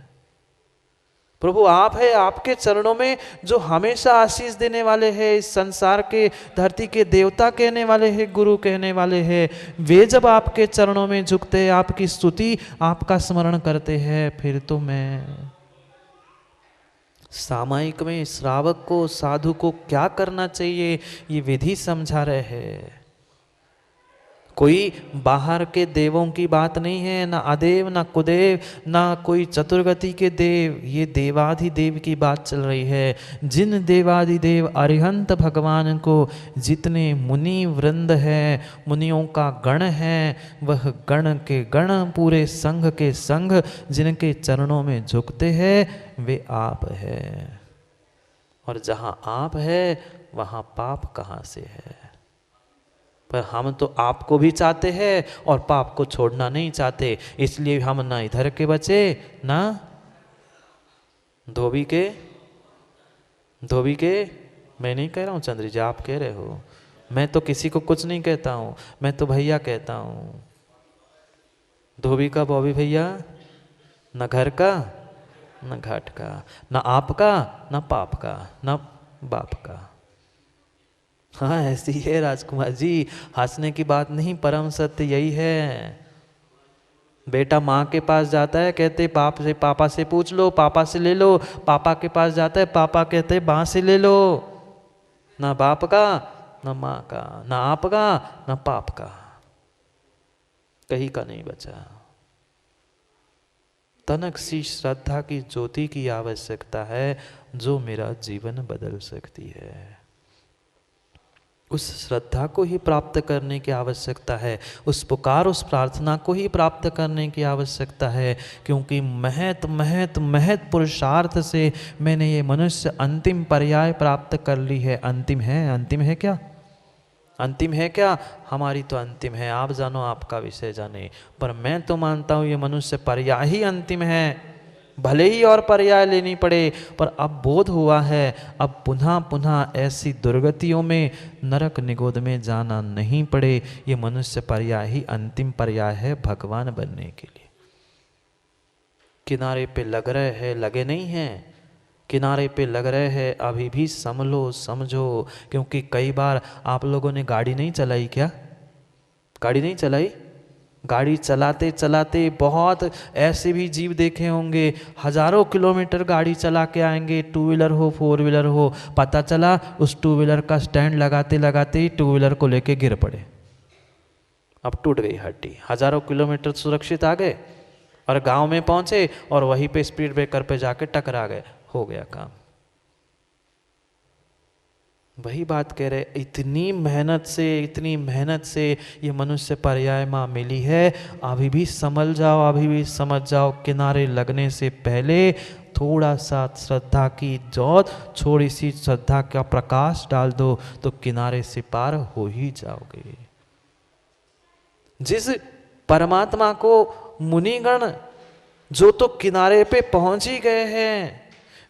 प्रभु आप है। आपके चरणों में जो हमेशा आशीष देने वाले हैं, इस संसार के, धरती के देवता कहने वाले हैं, गुरु कहने वाले हैं, वे जब आपके चरणों में झुकते हैं, आपकी स्तुति, आपका स्मरण करते हैं, फिर तो मैं सामायिक में श्रावक को, साधु को क्या करना चाहिए ये विधि समझा रहे हैं। कोई बाहर के देवों की बात नहीं है, ना अदेव, ना कुदेव, ना कोई चतुर्गति के देव, ये देवाधिदेव की बात चल रही है। जिन देवाधिदेव अरिहंत भगवान को जितने मुनि वृंद है, मुनियों का गण है, वह गण के गण, पूरे संघ के संघ जिनके चरणों में झुकते हैं, वे आप है। और जहाँ आप है वहाँ पाप कहाँ से है? पर हम तो आपको भी चाहते हैं और पाप को छोड़ना नहीं चाहते, इसलिए हम ना इधर के बचे ना धोबी के। मैं नहीं कह रहा हूँ चंद्र जी, आप कह रहे हो। मैं तो किसी को कुछ नहीं कहता हूँ, मैं तो भैया कहता हूँ। धोबी का बॉबी भैया, न घर का न घाट का, न आपका न पाप का न बाप का। हाँ ऐसी है राजकुमार जी, हंसने की बात नहीं, परम सत्य यही है। बेटा माँ के पास जाता है, कहते बाप से, पापा से पूछ लो, पापा से ले लो। पापा के पास जाता है, पापा कहते माँ से ले लो। ना बाप का ना माँ का, ना आप का ना पाप का, कहीं का नहीं बचा। तनक सी श्रद्धा की ज्योति की आवश्यकता है, जो मेरा जीवन बदल सकती है। उस श्रद्धा को ही प्राप्त करने की आवश्यकता है, उस पुकार, उस प्रार्थना को ही प्राप्त करने की आवश्यकता है। क्योंकि महत महत महत पुरुषार्थ से मैंने ये मनुष्य अंतिम पर्याय प्राप्त कर ली है। अंतिम है क्या? अंतिम है क्या? हमारी तो अंतिम है, आप जानो, आपका विषय जाने। पर मैं तो मानता हूँ ये मनुष्य पर्याय ही अंतिम है। भले ही और पर्याय लेनी पड़े, पर अब बोध हुआ है अब पुनः पुनः ऐसी दुर्गतियों में नरक निगोद में जाना नहीं पड़े। ये मनुष्य पर्याय ही अंतिम पर्याय है भगवान बनने के लिए। किनारे पे लग रहे हैं, लगे नहीं हैं, किनारे पे लग रहे हैं, अभी भी समझो समझो। क्योंकि कई बार आप लोगों ने गाड़ी नहीं चलाई क्या? गाड़ी नहीं चलाई? गाड़ी चलाते चलाते बहुत ऐसे भी जीव देखे होंगे, हजारों किलोमीटर गाड़ी चला के आएंगे, टू व्हीलर हो फोर व्हीलर हो, पता चला उस टू व्हीलर का स्टैंड लगाते लगाते ही टू व्हीलर को लेके गिर पड़े, अब टूट गई हड्डी। हजारों किलोमीटर सुरक्षित आ गए और गांव में पहुंचे और वहीं पे स्पीड ब्रेकर पे जाके टकरा गए, हो गया काम। वही बात कह रहे, इतनी मेहनत से ये मनुष्य पर्याय माँ मिली है, अभी भी समझ जाओ, अभी भी समझ जाओ। किनारे लगने से पहले थोड़ा सा श्रद्धा की ज्योत, थोड़ी सी श्रद्धा का प्रकाश डाल दो तो किनारे से पार हो ही जाओगे। जिस परमात्मा को मुनिगण जो तो किनारे पे पहुंच ही गए हैं,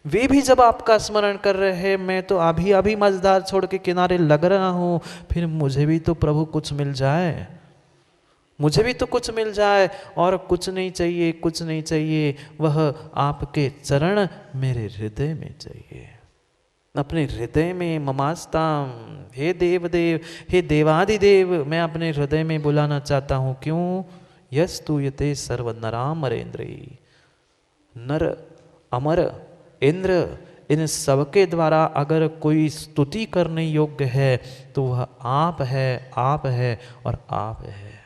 वे भी जब आपका स्मरण कर रहे हैं, मैं तो अभी अभी मझधार छोड़ के किनारे लग रहा हूं, फिर मुझे भी तो प्रभु कुछ मिल जाए, मुझे भी तो कुछ मिल जाए। और कुछ नहीं चाहिए, कुछ नहीं चाहिए, वह आपके चरण मेरे हृदय में चाहिए, अपने हृदय में ममास्ताम। हे देवदेव, हे देवादिदेव, मैं अपने हृदय में बुलाना चाहता हूं। क्यों? यस्तूयते सर्व नरामरेन्द्री, नर अमर इंद्र, इन सबके द्वारा अगर कोई स्तुति करने योग्य है तो वह आप है, आप है और आप है।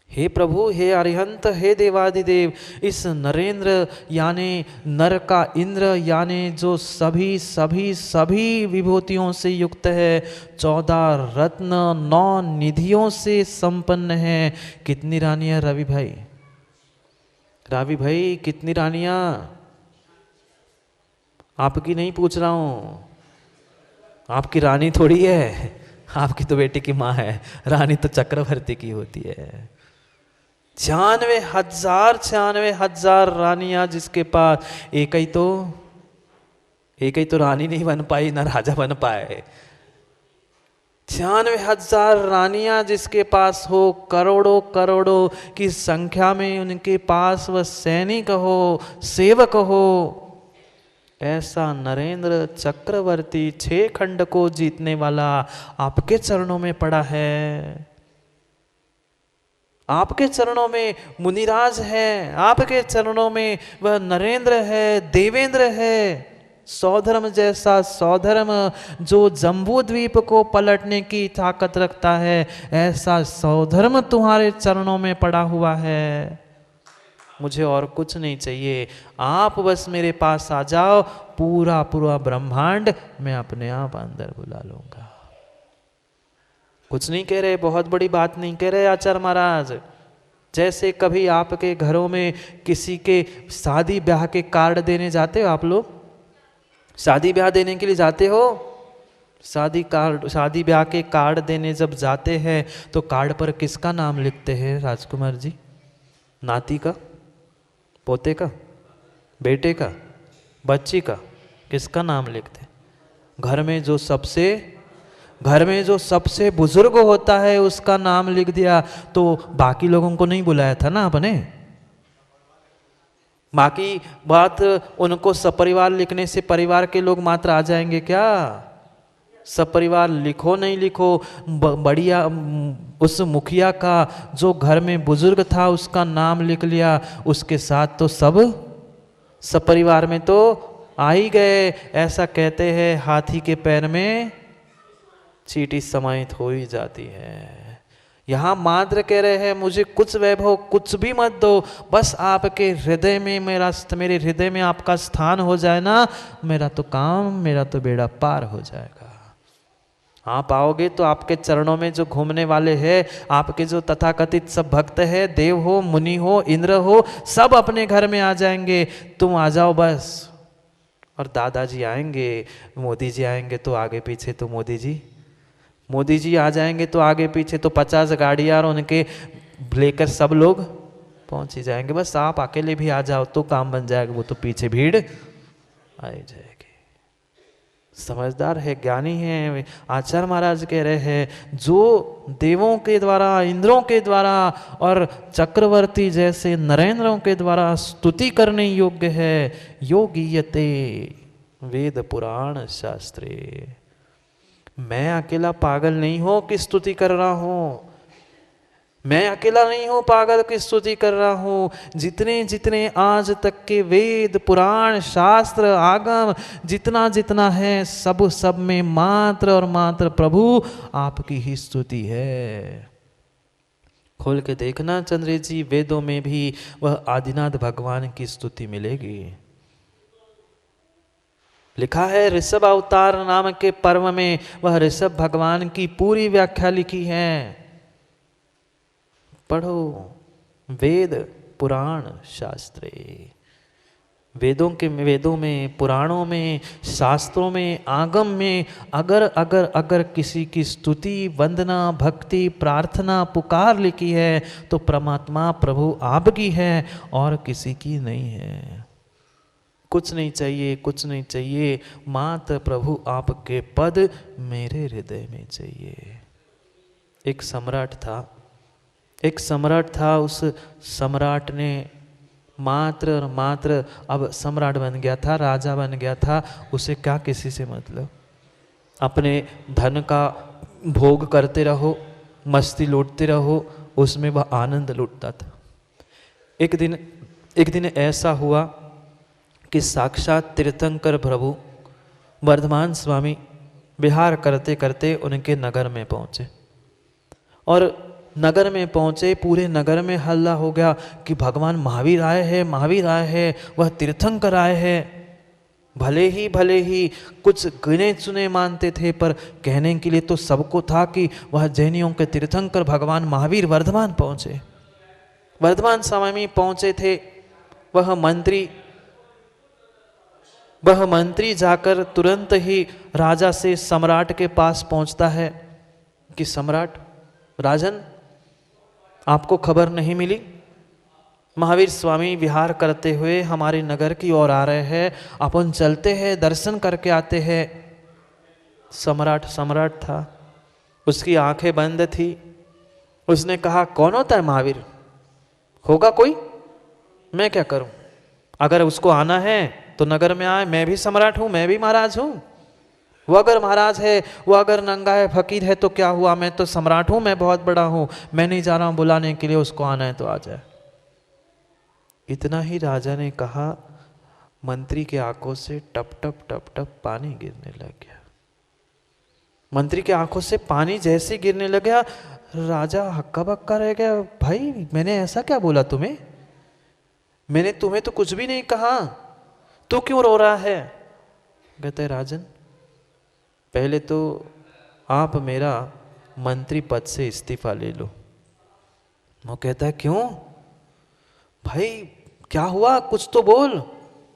हे प्रभु, हे अरिहंत, हे देवादिदेव, इस नरेंद्र यानी नर का इंद्र यानी जो सभी सभी सभी विभूतियों से युक्त है, 14 रत्न 9 निधियों से संपन्न है। कितनी रानियां रवि भाई? रवि भाई कितनी रानियां? आपकी नहीं पूछ रहा हूं, आपकी रानी थोड़ी है, आपकी तो बेटी की माँ है, रानी तो चक्रवर्ती की होती है। 96,000 रानियां जिसके पास, एक ही तो रानी नहीं बन पाई ना राजा बन पाए। 96,000 रानियां जिसके पास हो, करोड़ों करोड़ों की संख्या में उनके पास वह सैनिक हो, सेवक हो, ऐसा नरेंद्र चक्रवर्ती 6 खंड को जीतने वाला आपके चरणों में पड़ा है। आपके चरणों में मुनिराज है, आपके चरणों में वह नरेंद्र है, देवेंद्र है। सौधर्म जैसा सौधर्म जो जम्बू द्वीप को पलटने की ताकत रखता है, ऐसा सौधर्म तुम्हारे चरणों में पड़ा हुआ है। मुझे और कुछ नहीं चाहिए, आप बस मेरे पास आ जाओ, पूरा पूरा ब्रह्मांड मैं अपने आप अंदर बुला लूंगा। कुछ नहीं कह रहे, बहुत बड़ी बात नहीं कह रहे आचार्य महाराज। जैसे कभी आपके घरों में किसी के शादी ब्याह के कार्ड देने जाते हो, आप लोग शादी ब्याह देने के लिए जाते हो, शादी ब्याह के कार्ड देने जब जाते हैं तो कार्ड पर किसका नाम लिखते हैं राजकुमार जी? नाती का, पोते का, बेटे का, बच्ची का, किसका नाम लिखते? घर में जो सबसे बुजुर्ग होता है उसका नाम लिख दिया, तो बाकी लोगों को नहीं बुलाया था ना आपने। बाकी बात उनको सपरिवार लिखने से परिवार के लोग मात्र आ जाएंगे क्या? सपरिवार लिखो नहीं लिखो, बढ़िया उस मुखिया का जो घर में बुजुर्ग था उसका नाम लिख लिया, उसके साथ तो सब सपरिवार में तो आ ही गए। ऐसा कहते हैं हाथी के पैर में चींटी समाहित हो ही जाती है। यहाँ मात्र कह रहे हैं मुझे कुछ वैभव कुछ भी मत दो, बस आपके हृदय में मेरे हृदय में आपका स्थान हो जाए ना, मेरा तो काम, मेरा तो बेड़ा पार हो जाएगा। आप आओगे तो आपके चरणों में जो घूमने वाले हैं, आपके जो तथाकथित सब भक्त है, देव हो, मुनि हो, इंद्र हो, सब अपने घर में आ जाएंगे। तुम आ जाओ बस। और दादाजी आएंगे, मोदी जी आएंगे तो आगे पीछे तो मोदी जी आ जाएंगे तो आगे पीछे तो 50 गाड़ियां और उनके लेकर सब लोग पहुंच ही जाएंगे। बस आप अकेले भी आ जाओ तो काम बन जाएगा, वो तो पीछे भीड़ आ ही जाएगी। समझदार है, ज्ञानी है। आचार्य महाराज कह रहे हैं जो देवों के द्वारा, इंद्रों के द्वारा और चक्रवर्ती जैसे नरेंद्रों के द्वारा स्तुति करने योग्य है, योगीयते वेद पुराण शास्त्रे। मैं अकेला पागल नहीं हूं कि स्तुति कर रहा हूं, मैं अकेला नहीं हूं पागल की स्तुति कर रहा हूं। जितने जितने आज तक के वेद पुराण शास्त्र आगम जितना जितना है, सब में मात्र और मात्र प्रभु आपकी ही स्तुति है। खोल के देखना चंद्र जी, वेदों में भी वह आदिनाथ भगवान की स्तुति मिलेगी। लिखा है ऋषभ अवतार नाम के पर्व में वह ऋषभ भगवान की पूरी व्याख्या लिखी है। पढ़ो वेद पुराण शास्त्रे। वेदों में पुराणों में शास्त्रों में आगम में अगर किसी की स्तुति वंदना भक्ति प्रार्थना पुकार लिखी है तो परमात्मा प्रभु आपकी है और किसी की नहीं है। कुछ नहीं चाहिए, कुछ नहीं चाहिए, मात्र प्रभु आपके पद मेरे हृदय में चाहिए। एक सम्राट था, उस सम्राट ने मात्र और मात्र, अब सम्राट बन गया था, राजा बन गया था, उसे क्या किसी से मतलब। अपने धन का भोग करते रहो, मस्ती लूटते रहो, उसमें वह आनंद लूटता था। एक दिन ऐसा हुआ कि साक्षात तीर्थंकर प्रभु वर्धमान स्वामी विहार करते करते उनके नगर में पहुंचे और नगर में पहुंचे, पूरे नगर में हल्ला हो गया कि भगवान महावीर आए हैं, महावीर आए हैं, वह तीर्थंकर आए हैं। भले ही कुछ गिने चुने मानते थे, पर कहने के लिए तो सबको था कि वह जैनियों के तीर्थंकर भगवान महावीर वर्धमान पहुंचे। वर्धमान स्वामी पहुंचे थे। वह मंत्री जाकर तुरंत ही राजा से सम्राट के पास पहुंचता है कि सम्राट, राजन, आपको खबर नहीं मिली? महावीर स्वामी विहार करते हुए हमारे नगर की ओर आ रहे हैं, अपन चलते हैं, दर्शन करके आते हैं। सम्राट था, उसकी आंखें बंद थी। उसने कहा, कौन होता है महावीर? होगा कोई? मैं क्या करूं? अगर उसको आना है तो नगर में आए, मैं भी सम्राट हूं, मैं भी महाराज हूं। वो अगर महाराज है, वो अगर नंगा है, फकीर है तो क्या हुआ? मैं तो सम्राट हूं, मैं बहुत बड़ा हूं, मैं नहीं जा रहा हूं बुलाने के लिए, उसको आना है तो आ जाए। इतना ही राजा ने कहा, मंत्री के आंखों से टप टप पानी गिरने लग गया। मंत्री के आंखों से पानी जैसे गिरने लगा, राजा हक्का बक्का रह गया। भाई, मैंने ऐसा क्या बोला तुम्हें? मैंने तुम्हें तो कुछ भी नहीं कहा, तू क्यों रो रहा है? कहते, राजन, पहले तो आप मेरा मंत्री पद से इस्तीफा ले लो। वो कहता है, क्यों भाई, क्या हुआ? कुछ तो बोल।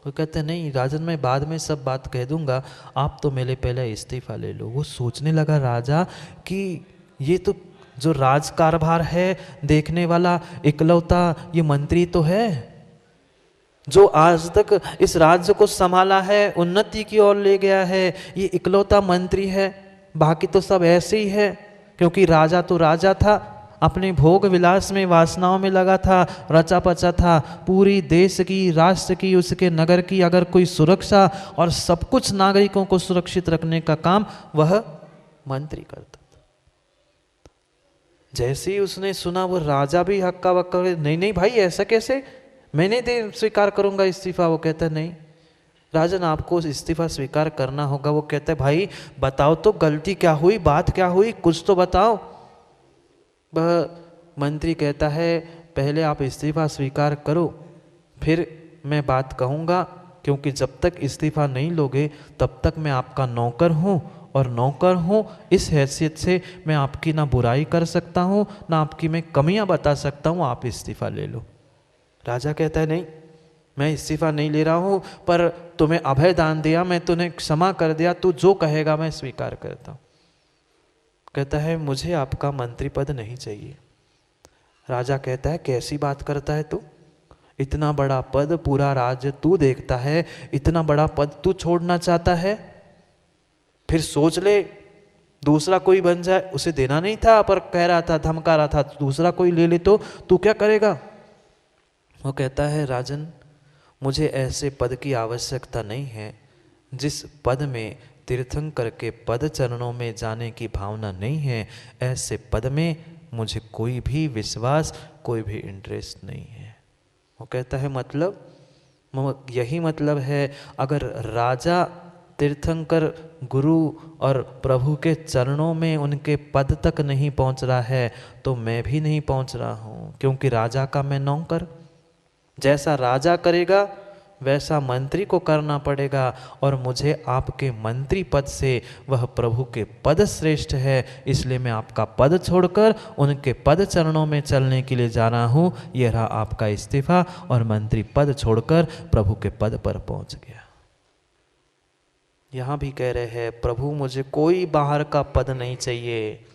वो कहते हैं, नहीं राजन, मैं बाद में सब बात कह दूंगा, आप तो मेरे पहले इस्तीफा ले लो। वो सोचने लगा राजा कि ये तो जो राज कारभार है देखने वाला इकलौता ये मंत्री तो है जो आज तक इस राज्य को संभाला है, उन्नति की ओर ले गया है। ये इकलौता मंत्री है, बाकी तो सब ऐसे ही है। क्योंकि राजा तो राजा था, अपने भोग विलास में वासनाओं में लगा था, रचा पचा था। पूरी देश की, राष्ट्र की, उसके नगर की अगर कोई सुरक्षा और सब कुछ नागरिकों को सुरक्षित रखने का काम वह मंत्री करता था। जैसे ही उसने सुना, वो राजा भी हक्का बक्का, नहीं भाई, ऐसा कैसे, मैं नहीं स्वीकार करूंगा इस्तीफा। वो कहता है, नहीं राजन, आपको इस्तीफा स्वीकार करना होगा। वो कहता है, भाई बताओ तो, गलती क्या हुई, बात क्या हुई, कुछ तो बताओ। वह मंत्री कहता है, पहले आप इस्तीफा स्वीकार करो, फिर मैं बात कहूँगा, क्योंकि जब तक इस्तीफा नहीं लोगे तब तक मैं आपका नौकर हूँ, और नौकर हूँ इस हैसियत से मैं आपकी ना बुराई कर सकता हूँ, ना आपकी मैं कमियाँ बता सकता हूँ, आप इस्तीफा ले लो। राजा कहता है, नहीं, मैं इस्तीफा नहीं ले रहा हूँ, पर तुम्हें अभय दान दिया, मैं तुम्हें क्षमा कर दिया, तू जो कहेगा मैं स्वीकार करता हूँ। कहता है, मुझे आपका मंत्री पद नहीं चाहिए, राजा कहता है कैसी बात करता है तू, इतना बड़ा पद, पूरा राज्य तू देखता है, इतना बड़ा पद तू छोड़ना चाहता है? फिर सोच ले, दूसरा कोई बन जाए, उसे देना नहीं था पर कह रहा था, धमका रहा था, दूसरा कोई ले ले तो तू क्या करेगा? वो कहता है राजन, मुझे ऐसे पद की आवश्यकता नहीं है जिस पद में तीर्थंकर के पद चरणों में जाने की भावना नहीं है। ऐसे पद में मुझे कोई भी विश्वास, कोई भी इंटरेस्ट नहीं है। वो कहता है मतलब यही मतलब है, अगर राजा तीर्थंकर गुरु और प्रभु के चरणों में उनके पद तक नहीं पहुंच रहा है तो मैं भी नहीं पहुंच रहा हूं, क्योंकि राजा का मैं नौकर। जैसा राजा करेगा वैसा मंत्री को करना पड़ेगा, और मुझे आपके मंत्री पद से वह प्रभु के पद श्रेष्ठ है, इसलिए मैं आपका पद छोड़कर उनके पद चरणों में चलने के लिए जा रहा हूँ। यह रहा आपका इस्तीफा, और मंत्री पद छोड़कर प्रभु के पद पर पहुँच गया। यहाँ भी कह रहे हैं, प्रभु मुझे कोई बाहर का पद नहीं चाहिए,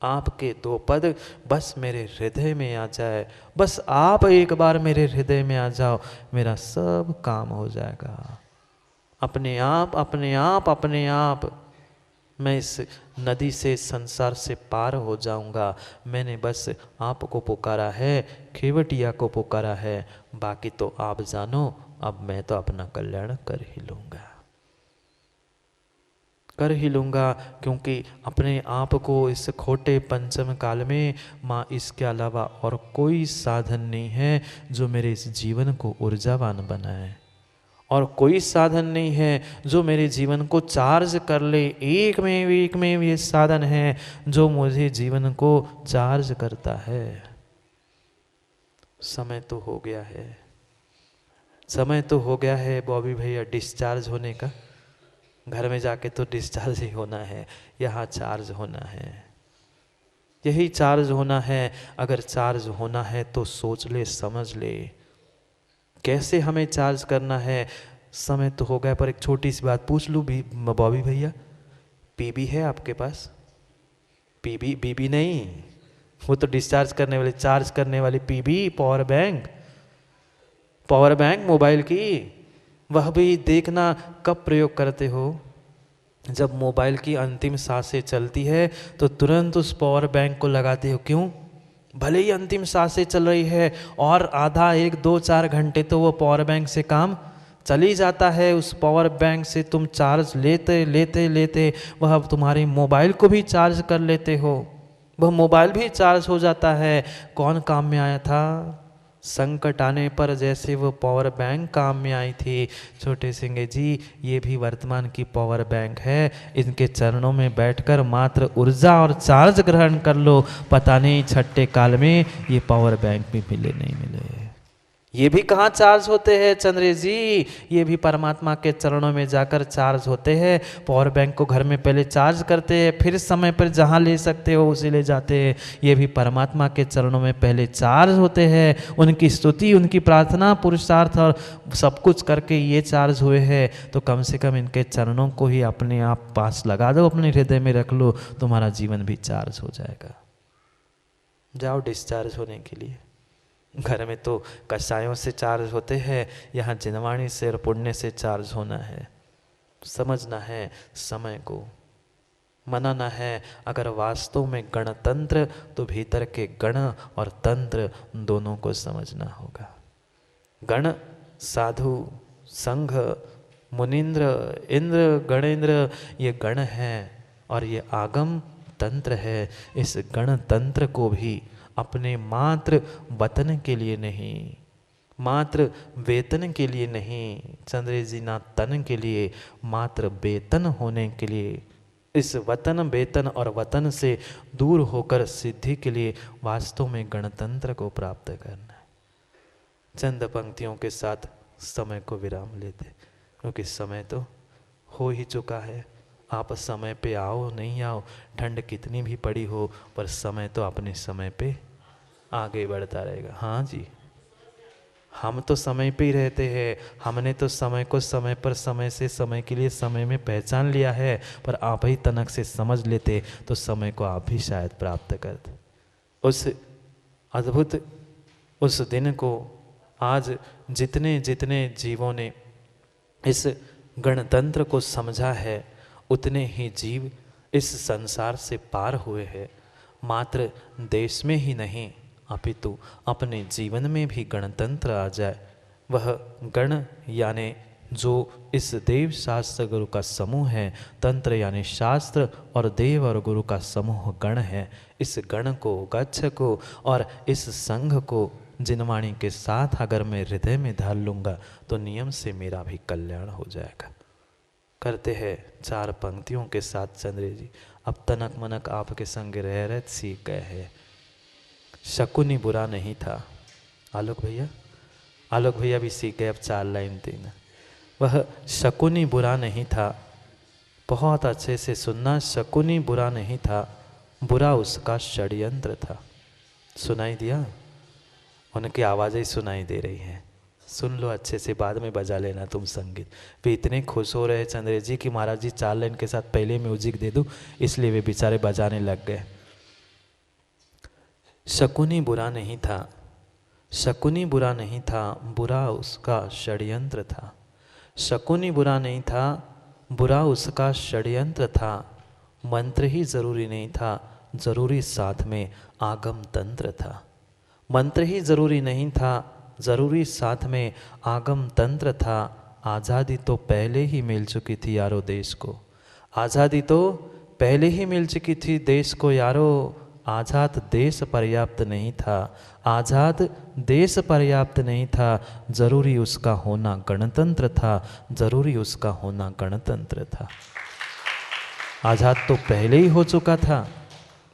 आपके 2 पद बस मेरे हृदय में आ जाए, बस आप एक बार मेरे हृदय में आ जाओ, मेरा सब काम हो जाएगा। अपने आप अपने आप अपने आप मैं इस नदी से, संसार से पार हो जाऊंगा। मैंने बस आपको पुकारा है, खेवटिया को पुकारा है, बाकी तो आप जानो, अब मैं तो अपना कल्याण कर ही लूँगा, कर ही लूँगा, क्योंकि अपने आप को इस खोटे पंचम काल में माँ इसके अलावा और कोई साधन नहीं है जो मेरे इस जीवन को ऊर्जावान बनाए, और कोई साधन नहीं है जो मेरे जीवन को चार्ज कर ले। एक में ये साधन है जो मुझे जीवन को चार्ज करता है। समय तो हो गया है, समय तो हो गया है बॉबी भैया डिस्चार्ज होने का। घर में जाके तो डिस्चार्ज ही होना है, यहाँ चार्ज होना है, यही चार्ज होना है। अगर चार्ज होना है तो सोच ले, समझ ले कैसे हमें चार्ज करना है। समय तो हो गया, पर एक छोटी सी बात पूछ लूँ बॉबी भैया, पीबी है आपके पास? पीबी बीबी नहीं, वो तो डिस्चार्ज करने वाली, चार्ज करने वाली पीबी, पावर बैंक मोबाइल की, वह भी देखना कब प्रयोग करते हो। जब मोबाइल की अंतिम सांसें चलती है तो तुरंत उस पावर बैंक को लगाते हो। क्यों? भले ही अंतिम सांसें चल रही है और आधा 1 2 4 घंटे तो वो पावर बैंक से काम चली जाता है। उस पावर बैंक से तुम चार्ज लेते लेते लेते वह तुम्हारी मोबाइल को भी चार्ज कर लेते हो, वह मोबाइल भी चार्ज हो जाता है। कौन काम में आया था? संकट आने पर जैसे वो पावर बैंक काम में आई थी। छोटे सिंह जी, ये भी वर्तमान की पावर बैंक है, इनके चरणों में बैठकर मात्र ऊर्जा और चार्ज ग्रहण कर लो। पता नहीं छठे काल में ये पावर बैंक भी मिले नहीं मिले। ये भी कहाँ चार्ज होते हैं चंद्रे जी? ये भी परमात्मा के चरणों में जाकर चार्ज होते हैं। पावर बैंक को घर में पहले चार्ज करते हैं, फिर समय पर जहाँ ले सकते हो उसे ले जाते हैं। ये भी परमात्मा के चरणों में पहले चार्ज होते हैं। उनकी स्तुति, उनकी प्रार्थना, पुरुषार्थ और सब कुछ करके ये चार्ज हुए हैं। तो कम से कम इनके चरणों को ही अपने आप पास लगा दो, अपने हृदय में रख लो, तुम्हारा जीवन भी चार्ज हो जाएगा। जाओ डिस्चार्ज होने के लिए। घर में तो कषायों से चार्ज होते हैं, यहाँ जिनवाणी से और पुण्य से चार्ज होना है। समझना है, समय को मनाना है। अगर वास्तव में गणतंत्र, तो भीतर के गण और तंत्र दोनों को समझना होगा। गण साधु, संघ, मुनीन्द्र, इंद्र, गणेंद्र, ये गण है और ये आगम तंत्र है। इस गणतंत्र को भी अपने मात्र वतन के लिए नहीं, मात्र वेतन के लिए नहीं, चंद्रे जी ना तन के लिए, मात्र वेतन होने के लिए, इस वतन, वेतन और वतन से दूर होकर सिद्धि के लिए वास्तव में गणतंत्र को प्राप्त करना है। चंद पंक्तियों के साथ समय को विराम लेते, क्योंकि समय तो हो ही चुका है। आप समय पे आओ नहीं आओ, ठंड कितनी भी पड़ी हो, पर समय तो अपने समय पे आगे बढ़ता रहेगा। हाँ जी, हम तो समय पे ही रहते हैं। हमने तो समय को समय पर, समय से समय के लिए समय में पहचान लिया है, पर आप ही तनक से समझ लेते तो समय को आप भी शायद प्राप्त करते। उस अद्भुत उस दिन को आज जितने जितने जीवों ने इस गणतंत्र को समझा है, उतने ही जीव इस संसार से पार हुए हैं। मात्र देश में ही नहीं अपितु अपने जीवन में भी गणतंत्र आ जाए। वह गण यानी जो इस देव शास्त्र गुरु का समूह है, तंत्र यानी शास्त्र और देव और गुरु का समूह गण है। इस गण को, गच्छ को और इस संघ को जिनवाणी के साथ अगर मैं हृदय में धार लूँगा तो नियम से मेरा भी कल्याण हो जाएगा। करते हैं 4 पंक्तियों के साथ चंद्र जी। अब तनक मनक आपके संग रह रहे सीख गए हैं। शकुनी बुरा नहीं था। आलोक भैया भी सीख गए। अब 4 लाइन 3। वह शकुनी बुरा नहीं था। बहुत अच्छे से सुनना। शकुनी बुरा नहीं था, बुरा उसका षड्यंत्र था। सुनाई दिया? उनकी आवाज़ें सुनाई दे रही हैं। सुन लो अच्छे से, बाद में बजा लेना तुम संगीत। वे इतने खुश हो रहे चंद्र जी कि महाराज जी 4 लाइन के साथ पहले म्यूजिक दे दूं, इसलिए वे बेचारे बजाने लग गए। शकुनी बुरा नहीं था, शकुनी बुरा नहीं था, बुरा उसका षड्यंत्र था। शकुनी बुरा नहीं था, बुरा उसका षड्यंत्र था। मंत्र ही जरूरी नहीं था, जरूरी साथ में आगम तंत्र था। मंत्र ही जरूरी नहीं था, जरूरी साथ में आगम तंत्र था। आज़ादी तो पहले ही मिल चुकी थी यारो देश को। आज़ादी तो पहले ही मिल चुकी थी देश को यारो। आज़ाद देश पर्याप्त नहीं था, आज़ाद देश पर्याप्त नहीं था, जरूरी उसका होना गणतंत्र था, जरूरी उसका होना गणतंत्र था। आज़ाद तो पहले ही हो चुका था,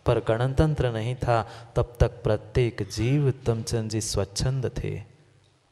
पर गणतंत्र नहीं था। तब तक प्रत्येक जीव तमचंद जी स्वच्छंद थे,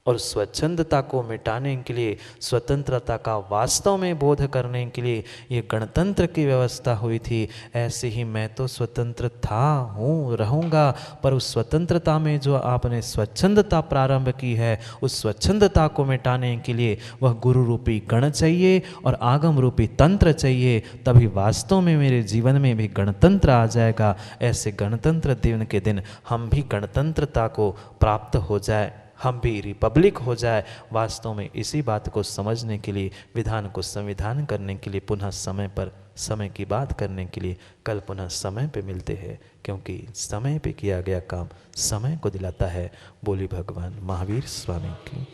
और स्वच्छंदता को मिटाने के लिए, स्वतंत्रता का वास्तव में बोध करने के लिए ये गणतंत्र की व्यवस्था हुई थी। ऐसे ही मैं तो स्वतंत्र था, हूँ, रहूँगा, पर उस स्वतंत्रता में जो आपने स्वच्छंदता प्रारंभ की है, उस स्वच्छंदता को मिटाने के लिए वह गुरु रूपी गण चाहिए और आगम रूपी तंत्र चाहिए। तभी वास्तव में मेरे जीवन में भी गणतंत्र आ जाएगा। ऐसे गणतंत्र दिन के दिन हम भी गणतंत्रता को प्राप्त हो जाए, हम भी रिपब्लिक हो जाए। वास्तव में इसी बात को समझने के लिए, विधान को संविधान करने के लिए, पुनः समय पर समय की बात करने के लिए कल पुनः समय पे मिलते हैं, क्योंकि समय पे किया गया काम समय को दिलाता है। बोली भगवान महावीर स्वामी की।